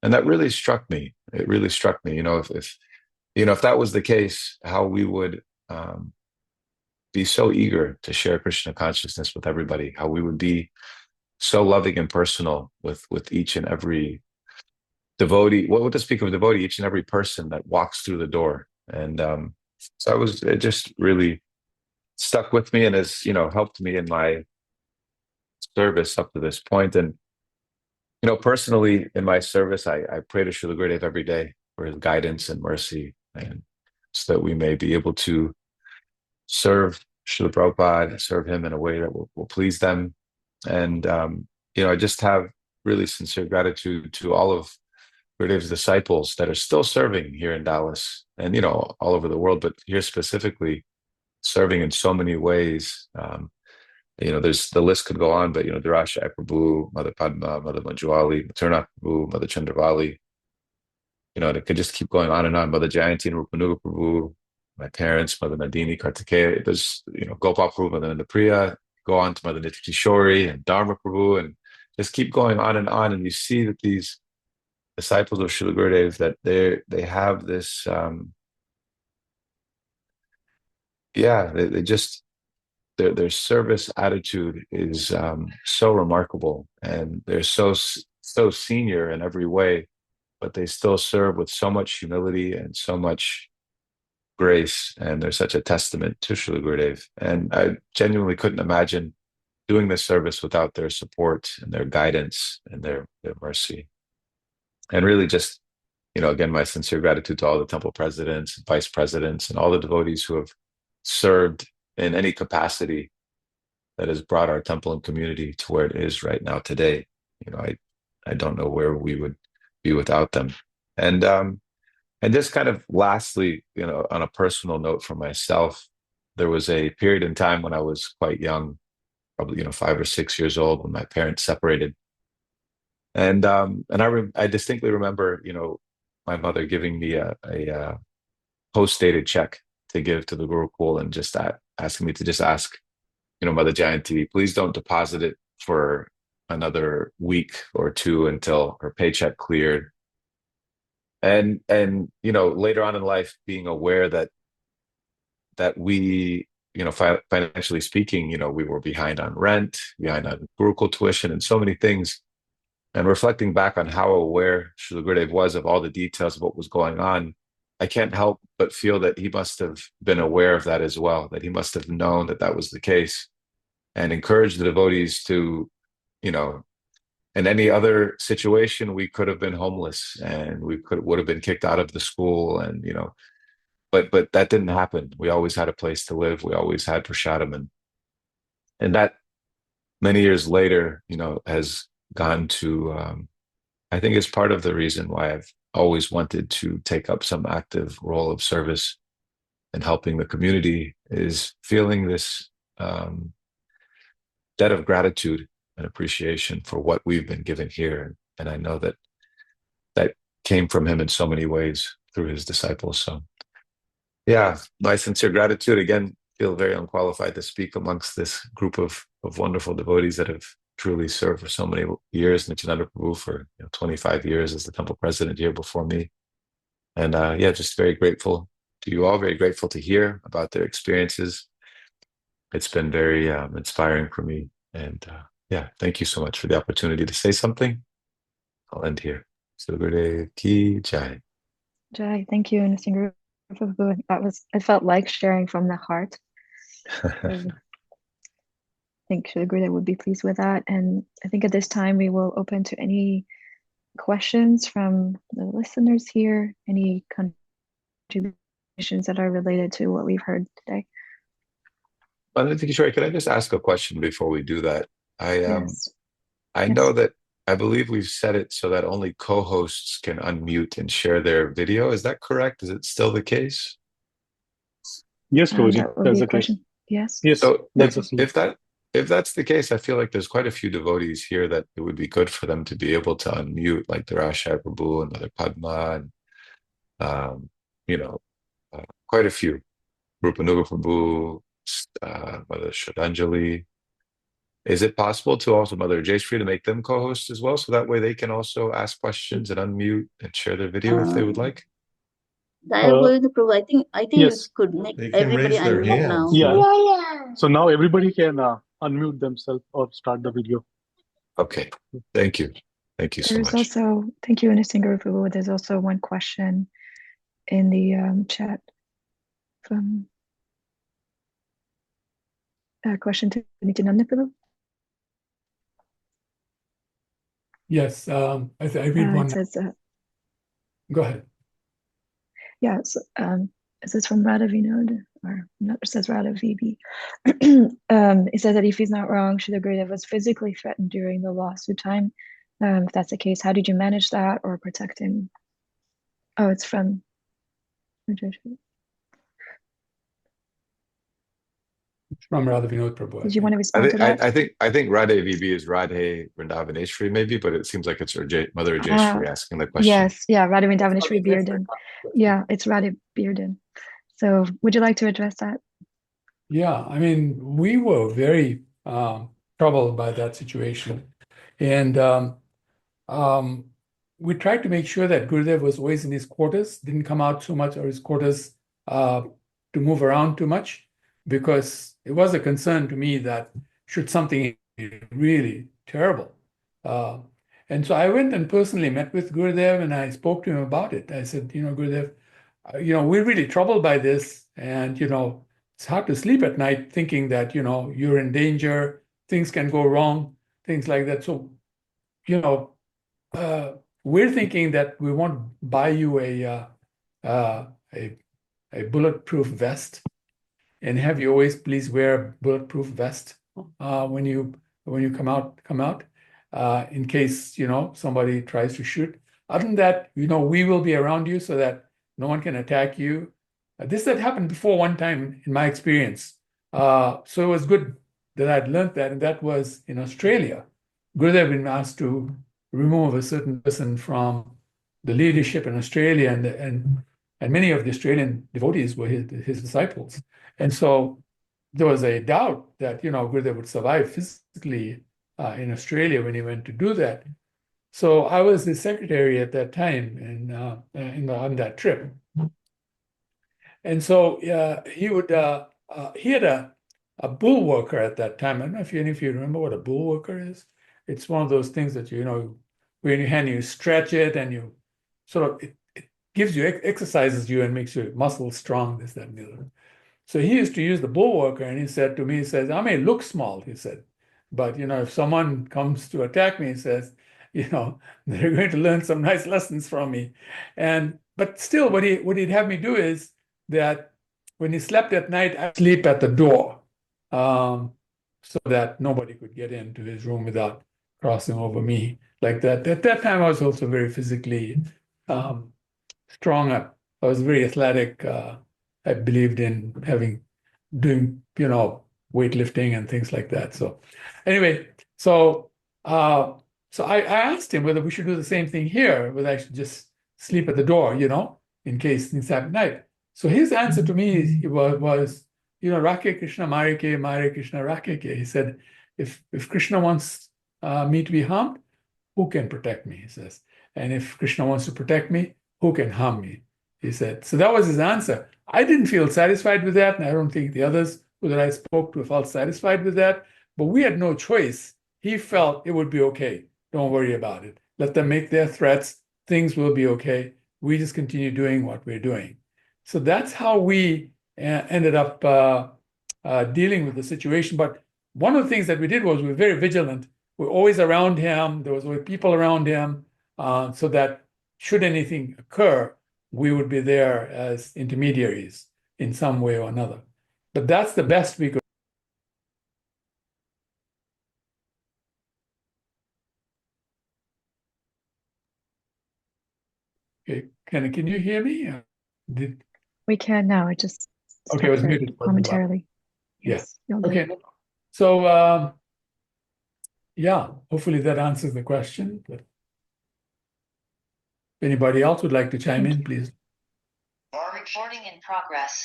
And that really struck me. It really struck me, if that was the case, how we would be so eager to share Krishna consciousness with everybody, how we would be so loving and personal with each and every devotee. What would to speak of devotee, each and every person that walks through the door. And so it just really stuck with me, and has, helped me in my service up to this point. And, personally in my service, I pray to Srila Gurudev every day for his guidance and mercy, and so that we may be able to serve Srila Prabhupada, serve him in a way that will please them. And, I just have really sincere gratitude to all of Gurudev's disciples that are still serving here in Dallas and, all over the world, but here specifically serving in so many ways. There's, the list could go on, but, Dharashai Prabhu, Mother Padma, Mother Manjuali, Materna Prabhu, Mother Chandravali, and it could just keep going on and on. Mother Jayanti and Rupanuga Prabhu, my parents, Mother Nadini, Kartikeya, there's, Gopal Prabhu, Mother Nandapriya, go on to Mother Nityakishori and Dharma Prabhu and just keep going on, and you see that these disciples of Srila Gurudev, that they have this they just their service attitude is so remarkable, and they're so senior in every way, but they still serve with so much humility and so much grace, and they're such a testament to Srila Gurudev. And I genuinely couldn't imagine doing this service without their support and their guidance and their mercy. And really just, again, my sincere gratitude to all the temple presidents, vice presidents, and all the devotees who have served in any capacity that has brought our temple and community to where it is right now today. I don't know where we would be without them. And just kind of lastly, on a personal note for myself, there was a period in time when I was quite young, probably 5 or 6 years old, when my parents separated. And I distinctly remember, my mother giving me a post-dated check to give to the Gurukul, and just asking me to just ask, Mother Jayanti, please don't deposit it for another week or two until her paycheck cleared. And later on in life, being aware that we, financially speaking, we were behind on rent, behind on Gurukul tuition, and so many things. And reflecting back on how aware Srila Gurudev was of all the details of what was going on, I can't help but feel that he must have been aware of that as well, that he must have known that that was the case, and encouraged the devotees to, in any other situation, we could have been homeless, and we would have been kicked out of the school, and, but that didn't happen. We always had a place to live. We always had prasadam, and that many years later, has gone to, I think is part of the reason why I've always wanted to take up some active role of service and helping the community, is feeling this debt of gratitude and appreciation for what we've been given here. And I know that came from him in so many ways through his disciples. So yeah, my sincere gratitude. Again, feel very unqualified to speak amongst this group of wonderful devotees that have truly served for so many years. Nityananda Prabhu for 25 years as the temple president here before me. And just very grateful to you all, very grateful to hear about their experiences. It's been very inspiring for me. And thank you so much for the opportunity to say something. I'll end here. So Gurudev Ki Jai. Jai, thank you, Nisinguru Prabhu. It felt like sharing from the heart. I think Srila Gurudev would be pleased with that. And I think at this time we will open to any questions from the listeners here, any contributions that are related to what we've heard today. Sure, can I just ask a question before we do that? Yes. I know that I believe we've set it so that only co-hosts can unmute and share their video. Is that correct? Is it still the case? Yes, Prabhuji. That would be a question. Yes. Yes. So that's if that's the case, I feel like there's quite a few devotees here that it would be good for them to be able to unmute, like the Rashai Prabhu and Mother Padma, and quite a few. Rupanuga Prabhu, Mother Shraddhanjali. Is it possible to also Mother Jayashree to make them co-hosts as well, so that way they can also ask questions and unmute and share their video if they would like? I think yes. you could make They can everybody raise their unmute now. hands. Yeah. So now everybody can unmute themselves or start the video. Okay. Thank you. Thank you so much. Also, thank you, Nisinguru Prabhu. There's also one question in the chat from a question to Nityananda Prabhu. Yes, I read one. It says, Go ahead. yeah, so, this is from Radha Vinod, or not, it says Radha VB. It says that if he's not wrong, Srila Gurudev was physically threatened during the lawsuit time. If that's the case, how did you manage that or protect him? Oh, it's from Radha Vinod Prabhu. Did you want to respond to that? I think Radhe VB is Radhe Vrindavaneshwari maybe, but it seems like it's her Mother Jayashree asking the question. Yes, yeah, Radha Vrindavaneshwari Bearden. Yeah, it's Radha Bearden. So would you like to address that? Yeah, I mean, we were very troubled by that situation. And we tried to make sure that Gurudev was always in his quarters, didn't come out too much, or his quarters to move around too much, because it was a concern to me that should something be really terrible. And so I went and personally met with Gurudev and I spoke to him about it. I said, Gurudev, we're really troubled by this. And, it's hard to sleep at night thinking that, you're in danger, things can go wrong, things like that. So, we're thinking that we want to buy you a bulletproof vest and have you always please wear a bulletproof vest when you come out in case somebody tries to shoot. Other than that, we will be around you so that no one can attack you. This had happened before one time in my experience. So it was good that I'd learned that, and that was in Australia. Gurudev had been asked to remove a certain person from the leadership in Australia, and many of the Australian devotees were his disciples. And so there was a doubt that, Gurudev would survive physically in Australia when he went to do that. So I was the secretary at that time on that trip. And so he had a bull worker at that time. I don't know if any of you remember what a bull worker is. It's one of those things that, when you hand, you stretch it and you sort of, it gives you, exercises you and makes your muscles strong, this, that, and the other. So he used to use the bull worker, and he said to me, he says, I may look small, he said, but, if someone comes to attack me, he says, they're going to learn some nice lessons from me. But still, what he'd have me do is that when he slept at night, I'd sleep at the door so that nobody could get into his room without crossing over me like that. At that time, I was also very physically strong. I was very athletic. I believed in doing, weightlifting and things like that. So anyway, so I asked him whether we should do the same thing here, whether I should just sleep at the door, in case things happen at night. So his answer to me was, Rake Krishna Marike, Mare Krishna Rakeke. He said, if Krishna wants me to be harmed, who can protect me? He says. And if Krishna wants to protect me, who can harm me? He said. So that was his answer. I didn't feel satisfied with that, and I don't think the others that I spoke to felt satisfied with that. But we had no choice. He felt it would be okay. Don't worry about it. Let them make their threats. Things will be okay. We just continue doing what we're doing. So that's how we ended up dealing with the situation. But one of the things that we did was we were very vigilant. We're always around him. There was always people around him so that should anything occur, we would be there as intermediaries in some way or another. But that's the best we could. Okay, can you hear me? We can now. It just okay, it was muted momentarily. Yes. Yeah. Okay. So yeah, hopefully that answers the question. But if anybody else would like to chime in, please. Recording in progress.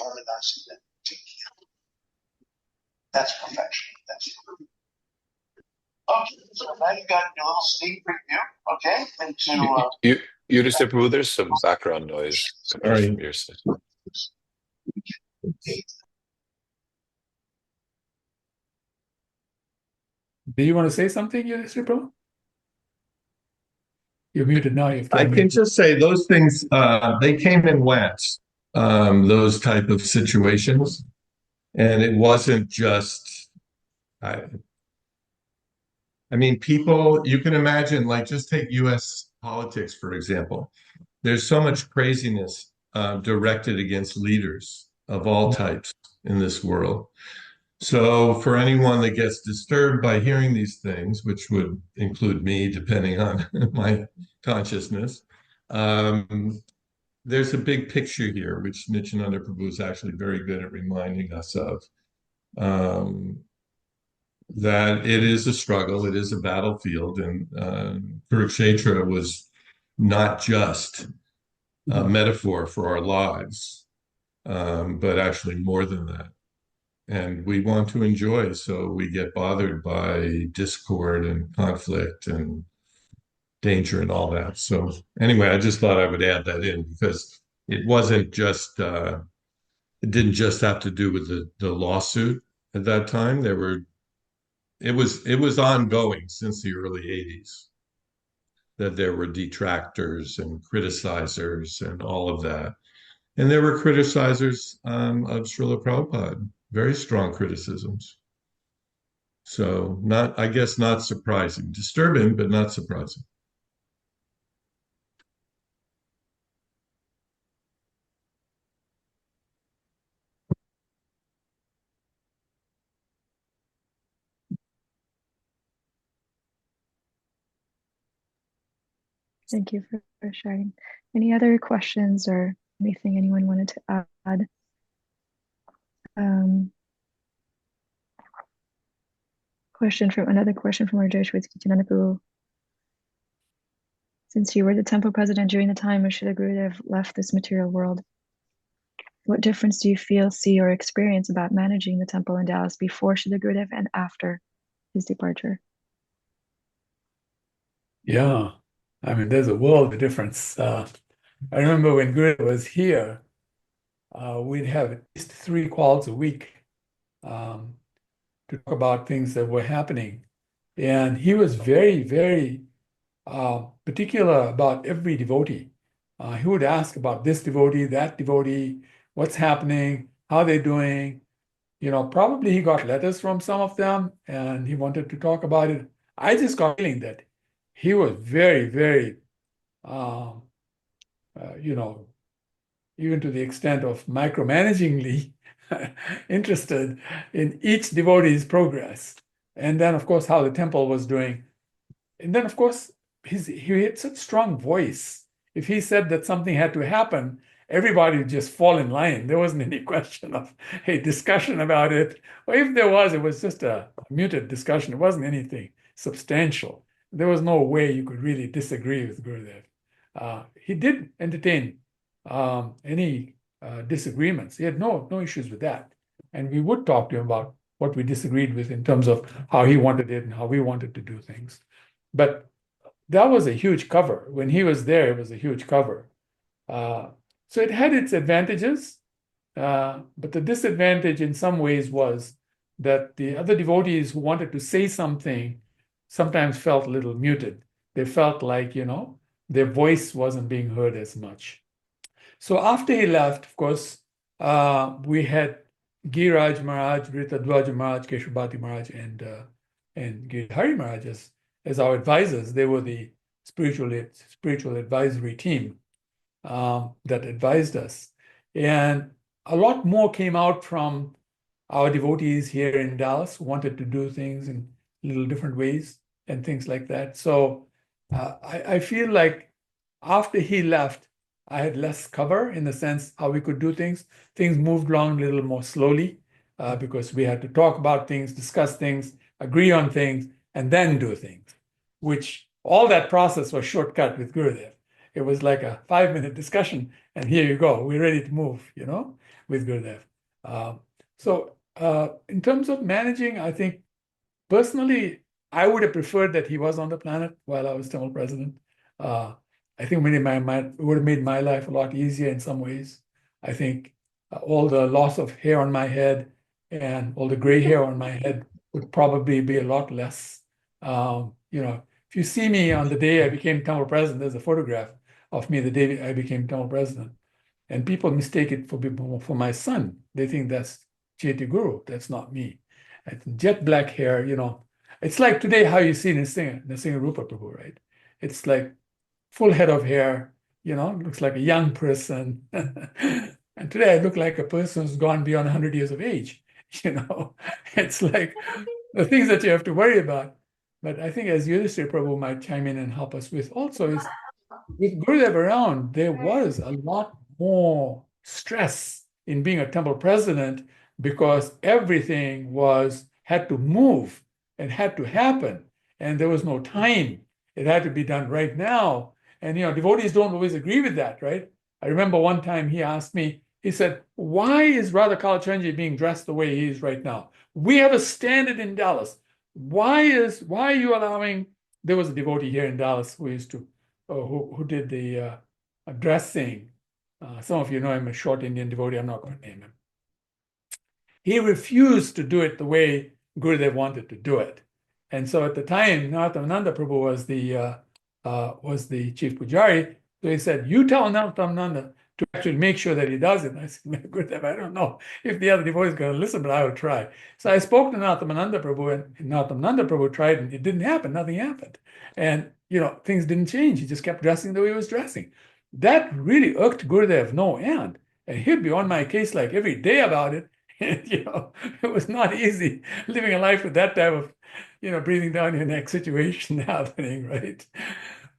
That's perfection. That's okay. So now you got your little sneak preview, okay? Into you just approve. There's some background noise coming from your side. Do you want to say something, Mr. Pro? You're muted now. I can just say those things, they came and went, those type of situations. And it wasn't just, I mean, people, you can imagine, like, just take US politics, for example. There's so much craziness directed against leaders of all types in this world. So for anyone that gets disturbed by hearing these things, which would include me, depending on my consciousness, there's a big picture here, which Nityananda Prabhu is actually very good at reminding us of, that it is a struggle, it is a battlefield, and Kurukshetra was not just a metaphor for our lives, but actually more than that. and we want to enjoy, so we get bothered by discord and conflict and danger and all that. So anyway, I just thought I would add that in because it wasn't just it didn't just have to do with the lawsuit at that time. It was ongoing since the early 80s that there were detractors and criticizers and all of that. And there were criticizers of Srila Prabhupada, very strong criticisms. So I guess not surprising. Disturbing, but not surprising. Thank you for sharing. Any other questions or anything anyone wanted to add? Another question from Rajesh with Kitananapu. Since you were the temple president during the time of Srila Gurudev left this material world, what difference do you feel, see, or experience about managing the temple in Dallas before Srila Gurudev and after his departure? Yeah, I mean, there's a world of difference. I remember when Gurudev was here, we'd have at least 3 calls a week to talk about things that were happening. And he was very, very particular about every devotee. He would ask about this devotee, that devotee, what's happening, how they're doing. Probably he got letters from some of them and he wanted to talk about it. I just got the feeling that he was very, very, even to the extent of micromanagingly interested in each devotee's progress. And then, of course, how the temple was doing. And then, of course, he had such strong voice. If he said that something had to happen, everybody would just fall in line. There wasn't any question of a discussion about it. Or if there was, it was just a muted discussion. It wasn't anything substantial. There was no way you could really disagree with Gurudev. He did entertain any disagreements. He had no issues with that. And we would talk to him about what we disagreed with in terms of how he wanted it and how we wanted to do things. But that was a huge cover. When he was there, it was a huge cover. So it had its advantages, but the disadvantage in some ways was that the other devotees who wanted to say something sometimes felt a little muted. They felt like, their voice wasn't being heard as much. So after he left, of course, we had Giraj Maharaj, Ritadwaja Maharaj, Keshavbhati Maharaj, and Giridhari Maharaj as our advisors. They were the spiritual advisory team that advised us. And a lot more came out from our devotees here in Dallas who wanted to do things in little different ways and things like that. So I feel like after he left, I had less cover in the sense how we could do things. Things moved along a little more slowly because we had to talk about things, discuss things, agree on things, and then do things, which all that process was shortcut with Gurudev. It was like a 5-minute discussion, and here you go. We're ready to move, with Gurudev. So in terms of managing, I think personally, I would have preferred that he was on the planet while I was temple president. I think it would have made my life a lot easier in some ways. I think all the loss of hair on my head and all the gray hair on my head would probably be a lot less. If you see me on the day I became temple president, there's a photograph of me the day I became temple president. And people mistake it for my son. They think that's Chaitya Guru. That's not me. Jet black hair, It's like today how you see Nrsimha Rupa Prabhu, right? It's like full head of hair, looks like a young person. And today I look like a person who's gone beyond 100 years of age. It's like the things that you have to worry about. But I think as Yudhishthira Prabhu might chime in and help us with also is with Gurudev around, there was a lot more stress in being a temple president because everything had to move and had to happen. And there was no time. It had to be done right now. And, devotees don't always agree with that, right? I remember one time he asked me, He said, why is Radha Kalachandji being dressed the way he is right now? We have a standard in Dallas. Why are you allowing? There was a devotee here in Dallas who used to, who did the dressing. Some of you know him, a short Indian devotee. I'm not going to name him. He refused to do it the way Gurudev wanted to do it. And so at the time, Narayanananda Prabhu was the chief pujari. So he said, you tell Narayanananda to actually make sure that he does it. And I said, Gurudev, I don't know if the other devotee is going to listen, but I will try. So I spoke to Narayanananda Prabhu, and Narayanananda Prabhu tried, and it didn't happen. Nothing happened. And, things didn't change. He just kept dressing the way he was dressing. That really irked Gurudev no end. And he'd be on my case like every day about it. And, it was not easy living a life with that type of, breathing down your neck situation happening, right?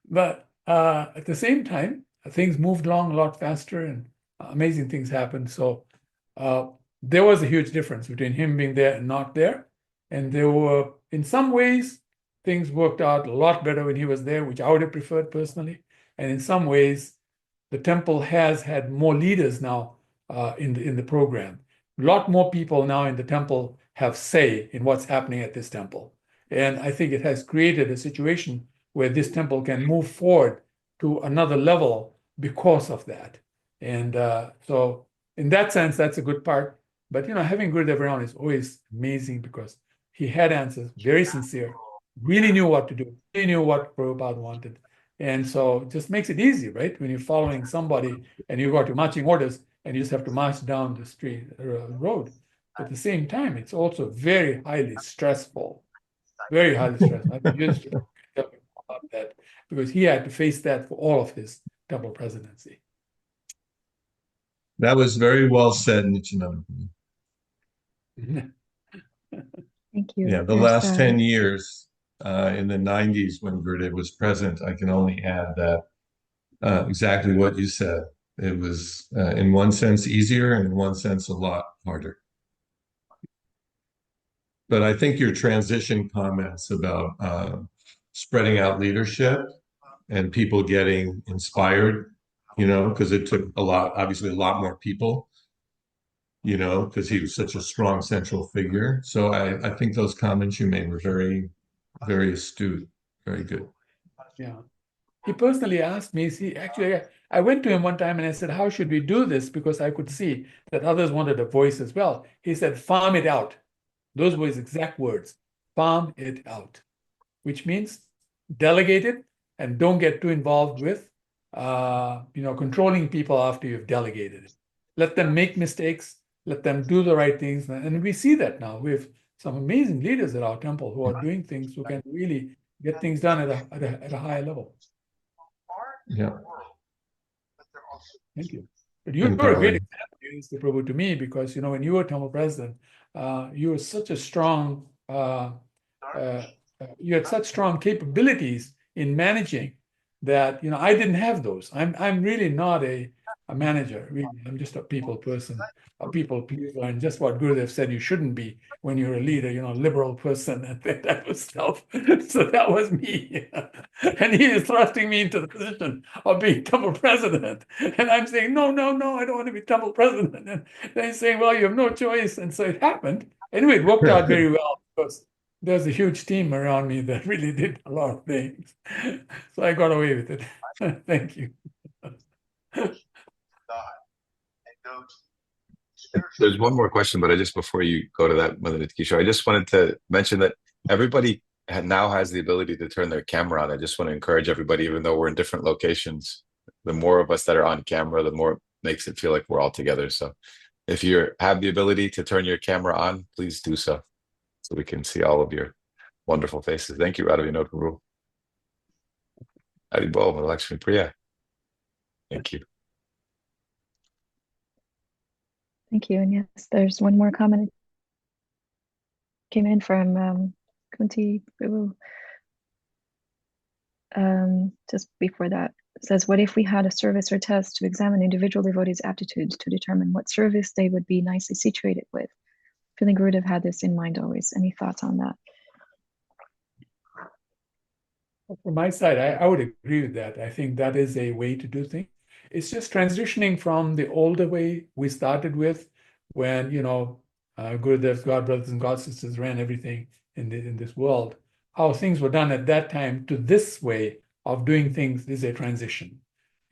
But at the same time, things moved along a lot faster and amazing things happened. So there was a huge difference between him being there and not there. And there were, in some ways, things worked out a lot better when he was there, which I would have preferred personally. And in some ways, the temple has had more leaders now in the program. A lot more people now in the temple have say in what's happening at this temple. And I think it has created a situation where this temple can move forward to another level because of that. And so in that sense, that's a good part. But, having Gurudev around is always amazing because he had answers, very sincere, really knew what to do, really knew what Prabhupada wanted. And so it just makes it easy, right? When you're following somebody and you've got your marching orders and you just have to march down the street road. At the same time, it's also very highly stressful, very highly stressful. I used to tell him about that because he had to face that for all of his temple presidency. That was very well said, Nityananda. Thank you. Yeah, the last 10 years in the 90s when Gurudev was present, I can only add that exactly what you said. It was, in one sense, easier, and in one sense, a lot harder. But I think your transition comments about spreading out leadership and people getting inspired, because it took obviously a lot more people, because he was such a strong central figure. So I think those comments you made were very, very astute, very good. Yeah. He personally asked me, I went to him one time and I said, how should we do this? Because I could see that others wanted a voice as well. He said, farm it out. Those were his exact words, farm it out, which means delegate it and don't get too involved with, controlling people after you've delegated it. Let them make mistakes, let them do the right things. And we see that now. We have some amazing leaders at our temple who are doing things, who can really get things done at a higher level. Yeah. Thank you. But you were a great example, Mr. Prabhu, to me, because, when you were temple president, you were such a strong, you had such strong capabilities in managing that, I didn't have those. I'm really not a manager. Really. I'm just a people person, a people pleaser, and just what Gurudev said you shouldn't be when you're a leader, a liberal person and that type of stuff. So that was me. And he is thrusting me into the position of being temple president. And I'm saying, no, I don't want to be temple president. And then he's saying, well, you have no choice. And so it happened. Anyway, it worked out very well because there's a huge team around me that really did a lot of things. So I got away with it. Thank you. There's one more question, but before you go to that, Mother Kishore, I just wanted to mention that everybody now has the ability to turn their camera on. I just want to encourage everybody, even though we're in different locations, the more of us that are on camera, the more it makes it feel like we're all together. So if you have the ability to turn your camera on, please do so we can see all of your wonderful faces. Thank you, Radha Vinod Guru. Haribol, Lakshmi Priya. Thank you. Thank you. And yes, there's one more comment came in from Kunti Prabhu. Just before that, it says, what if we had a service or test to examine individual devotees' aptitudes to determine what service they would be nicely situated with? Feeling Gurudev had this in mind always. Any thoughts on that? From my side, I would agree with that. I think that is a way to do things. It's just transitioning from the older way we started with when, Gurudev's God brothers and God sisters ran everything in this world. How things were done at that time to this way of doing things is a transition.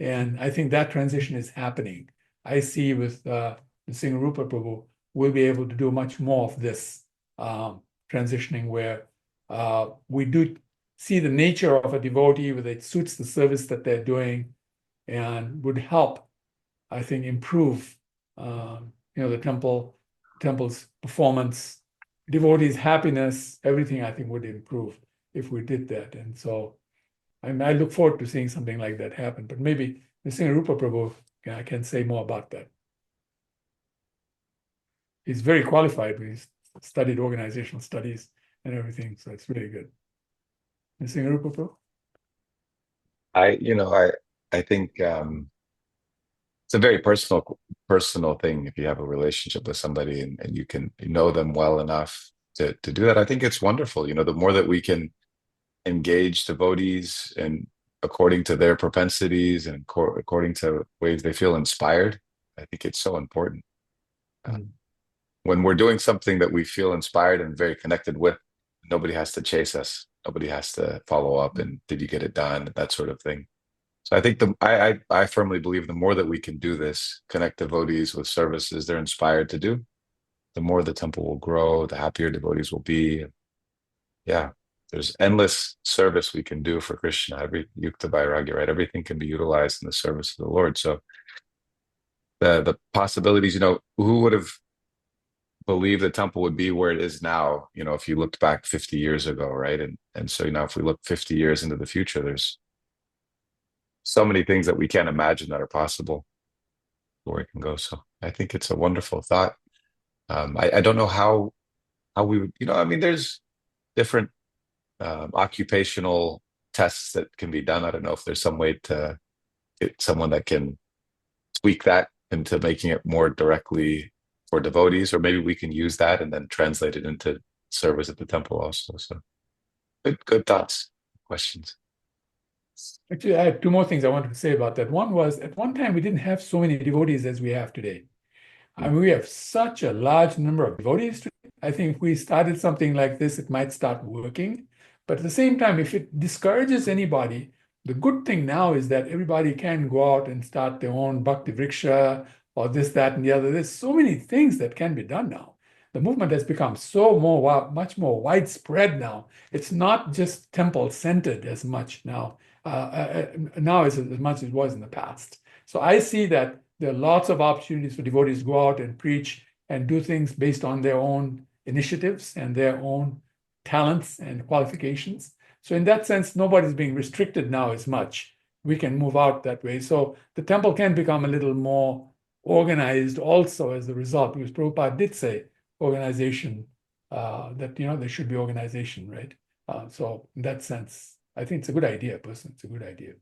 And I think that transition is happening. I see with Singh Rupa Prabhu, we'll be able to do much more of this transitioning where we do see the nature of a devotee, whether it suits the service that they're doing, and would help, I think, improve, the temple's performance, devotees' happiness, everything I think would improve if we did that. And so I look forward to seeing something like that happen. But maybe the Singh Rupa Prabhu can say more about that. He's very qualified. He's studied organizational studies and everything, so it's really good. The Singh Rupa Prabhu? I think it's a very personal thing if you have a relationship with somebody and you can know them well enough to do that. I think it's wonderful. The more that we can engage devotees and according to their propensities and according to ways they feel inspired, I think it's so important. When we're doing something that we feel inspired and very connected with, nobody has to chase us. Nobody has to follow up and did you get it done? That sort of thing. So I think I firmly believe the more that we can do this, connect devotees with services they're inspired to do, the more the temple will grow, the happier devotees will be. Yeah, there's endless service we can do for Krishna. Every yukta vairagya, right? Everything can be utilized in the service of the Lord. So the possibilities, who would have believed the temple would be where it is now, if you looked back 50 years ago, right? And so, if we look 50 years into the future, there's so many things that we can't imagine that are possible where it can go. So I think it's a wonderful thought. I don't know how we would, there's different occupational tests that can be done. I don't know if there's some way to get someone that can tweak that into making it more directly for devotees, or maybe we can use that and then translate it into service at the temple also. So good thoughts, questions. Actually, I have two more things I wanted to say about that. One was, at one time, we didn't have so many devotees as we have today. I mean, we have such a large number of devotees today. I think if we started something like this, it might start working. But at the same time, if it discourages anybody, the good thing now is that everybody can go out and start their own bhakti vriksha or this, that, and the other. There's so many things that can be done now. The movement has become much more widespread now. It's not just temple-centered as much now. Now as much as it was in the past. So I see that there are lots of opportunities for devotees to go out and preach and do things based on their own initiatives and their own talents and qualifications. So in that sense, nobody's being restricted now as much. We can move out that way. So the temple can become a little more organized also as a result, because Prabhupada did say organization, that, there should be organization, right? So in that sense, I think it's a good idea, person. It's a good idea.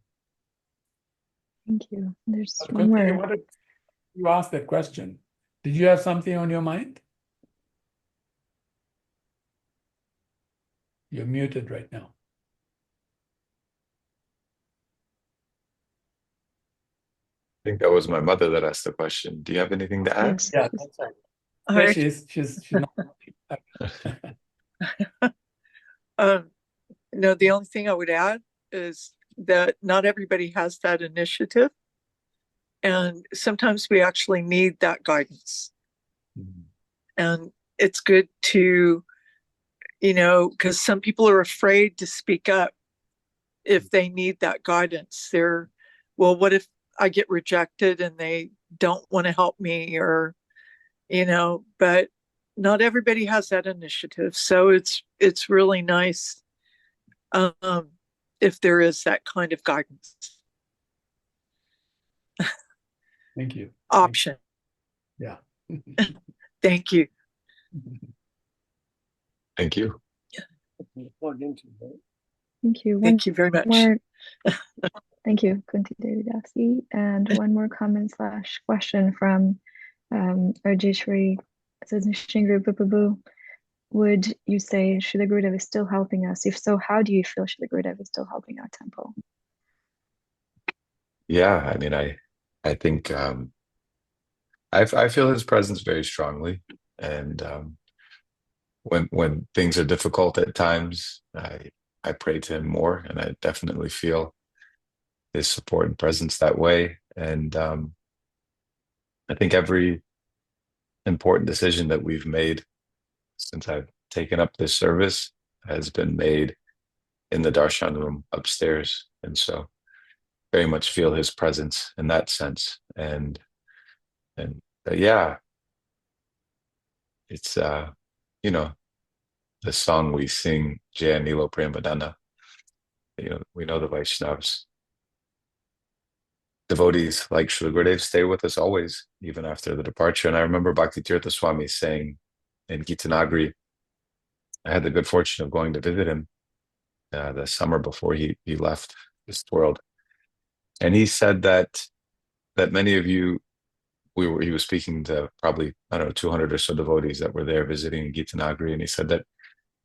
Thank you. There's one more. You asked that question. Did you have something on your mind? You're muted right now. I think that was my mother that asked the question. Do you have anything to add? Yes. Yeah, that's right. All Yeah, right. she's not. No, the only thing I would add is that not everybody has that initiative. And sometimes we actually need that guidance. And it's good to, because some people are afraid to speak up if they need that guidance. Well, what if I get rejected and they don't want to help me, or, but not everybody has that initiative. So it's really nice if there is that kind of guidance. Thank you. Option. Yeah. Thank you. Thank you. Thank you. Thank you very much. Thank you, Kunti Devi Dasi. And one more comment / question from Arjeshwari. It says, Nishingru Bupabu, would you say Srila Gurudev is still helping us? If so, how do you feel Srila Gurudev is still helping our temple? Yeah, I mean, I think I feel his presence very strongly, and when things are difficult at times, I pray to him more, and I definitely feel his support and presence that way. And I think every important decision that we've made since I've taken up this service has been made in the darshan room upstairs, and so very much feel his presence in that sense. And yeah, it's you know, the song we sing, Jaya Nilo Premadana. You know, we know the Vaishnavas. Devotees like Srila Gurudev stay with us always, even after the departure. And I remember Bhakti Tirtha Swami saying in Gitanagri, I had the good fortune of going to visit him the summer before he left this world. And he said that many of you, he was speaking to probably, I don't know, 200 or so devotees that were there visiting Gitanagri. And he said that,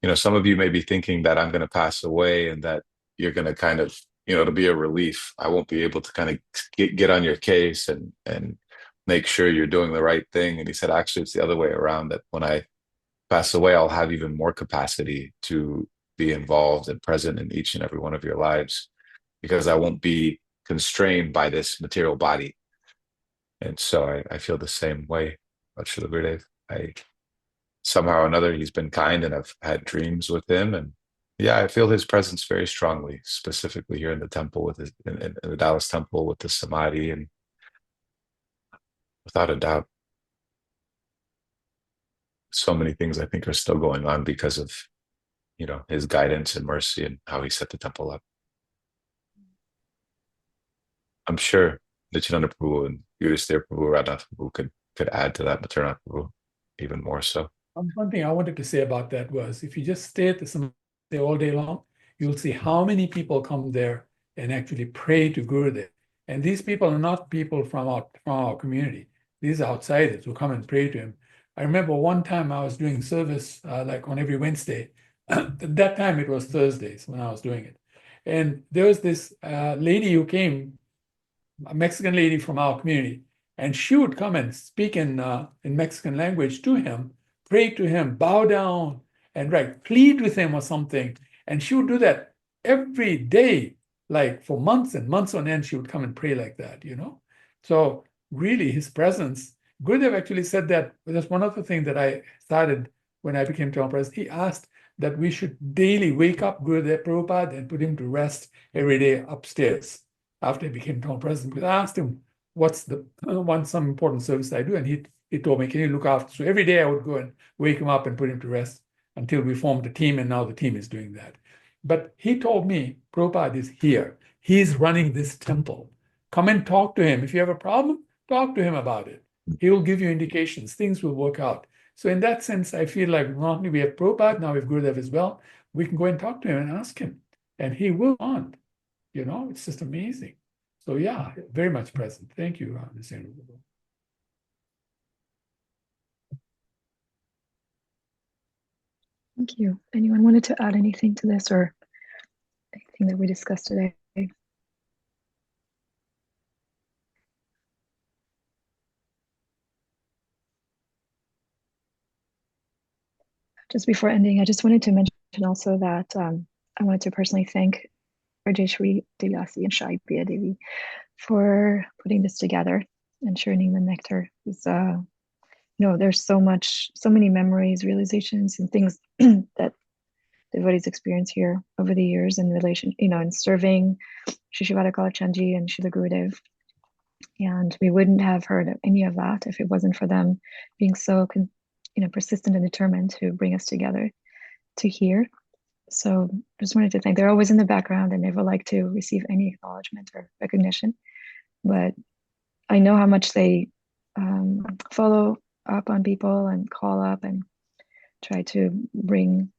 you know, some of you may be thinking that I'm going to pass away and that you're going to kind of, you know, it'll be a relief. I won't be able to kind of get on your case and make sure you're doing the right thing. And he said, actually, it's the other way around, that when I pass away, I'll have even more capacity to be involved and present in each and every one of your lives, because I won't be constrained by this material body. And so I feel the same way about Srila Gurudev. Somehow or another, he's been kind, and I've had dreams with him. And yeah, I feel his presence very strongly, specifically here in the temple with in the Dallas temple with the Samadhi, and without a doubt, so many things I think are still going on because of, you know, his guidance and mercy and how he set the temple up. I'm sure Nityananda Prabhu and Yudhisthira Prabhu, Radha Prabhu could add to that, Materna Prabhu even more so. One thing I wanted to say about that was, if you just stay at the Samadhi all day long, you'll see how many people come there and actually pray to Gurudev. And these people are not people from our community. These are outsiders who come and pray to him. I remember one time I was doing service like on every Wednesday. At that time it was Thursdays when I was doing it. And there was this lady who came, a Mexican lady from our community, and she would come and speak in Mexican language to him, pray to him, bow down, and plead with him or something. And she would do that every day, like for months and months on end. She would come and pray like that, you know. So really, his presence. Gurudev actually said that. That's one of the things that I started when I became Town President. He asked that we should daily wake up Gurudev Prabhupada and put him to rest every day upstairs after he became Town President. Because I asked him, what's the some important service I do? And he told me, can you look after? So every day I would go and wake him up and put him to rest until we formed a team, and now the team is doing that. But he told me, Prabhupada is here. He's running this temple. Come and talk to him. If you have a problem, talk to him about it. He will give you indications. Things will work out. So in that sense, I feel like not only we have Prabhupada, now we have Gurudev as well, we can go and talk to him and ask him. And he will respond. You know, it's just amazing. So yeah, very much present. Thank you, Ms. Andrew. Thank you. Anyone wanted to add anything to this or anything that we discussed today? Just before ending, I just wanted to mention also that I wanted to personally thank Rajeshwari Devyasi and Shai Priya Devi for putting this together and churning the nectar. It's, you know, there's so many memories, realizations, and things that devotees experience here over the years in relation, you know, in serving Shri Radha Kalachandji and Srila Gurudev. And we wouldn't have heard of any of that if it wasn't for them being so, you know, persistent and determined to bring us together to here. So just wanted to thank. They're always in the background and never like to receive any acknowledgement or recognition, but I know how much they follow up on people and call up and try to bring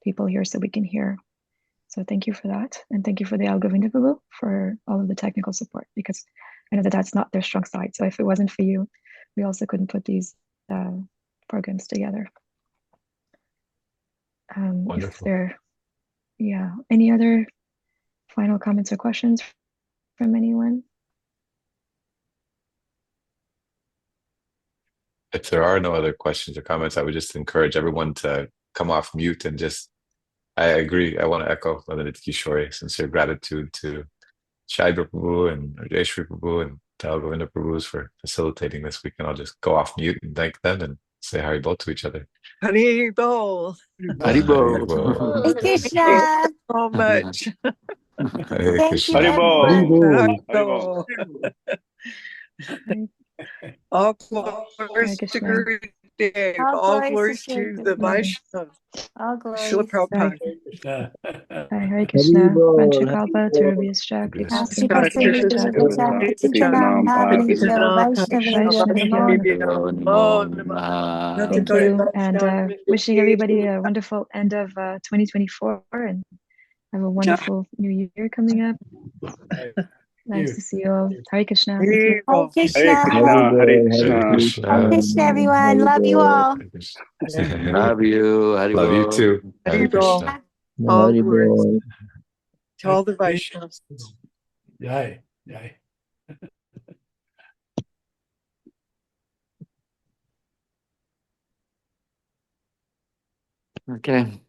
people here so we can hear. So thank you for that, and thank you for the Al-Govinda Prabhu for all of the technical support, because I know that that's not their strong side. So if it wasn't for you, we also couldn't put these programs together. If there, yeah, any other final comments or questions from anyone? if there are no other questions or comments, I would just encourage everyone to come off mute and just, I agree. I want to echo Vanadit Kishore, sincere gratitude to Shaibra Prabhu and Rajeshri Prabhu and Tal Govinda Prabhus for facilitating this. We can all just go off mute and thank them and say Haribol to each other. Haribol. Haribol. Haribol. Hare Thank you Krishna. so much. Hare Thank Krishna. you, everyone. Haribol. Haribol. All Hare glories to Krishna. Guru Dev. All All glories glories to to the Vaishnava. All Srila glories. Prabhupada. Hare Krishna. Vanchakalpa, Tarubhyascha, Namaste Kripa Sindhubhya, Patitanam Pavanebhyo Vaishnavebhyo Namo Namo. Thank you, and wishing everybody a wonderful end of 2024 and have a wonderful new year coming up. Nice to see you all. Hare Krishna. Hare Haribol. Krishna. Hare Hare Krishna. Krishna, everyone. Love you all. Love you. Love you too. Hare Haribol. Krishna. All glories to all the Vaishnavas. Jai, jai. Okay.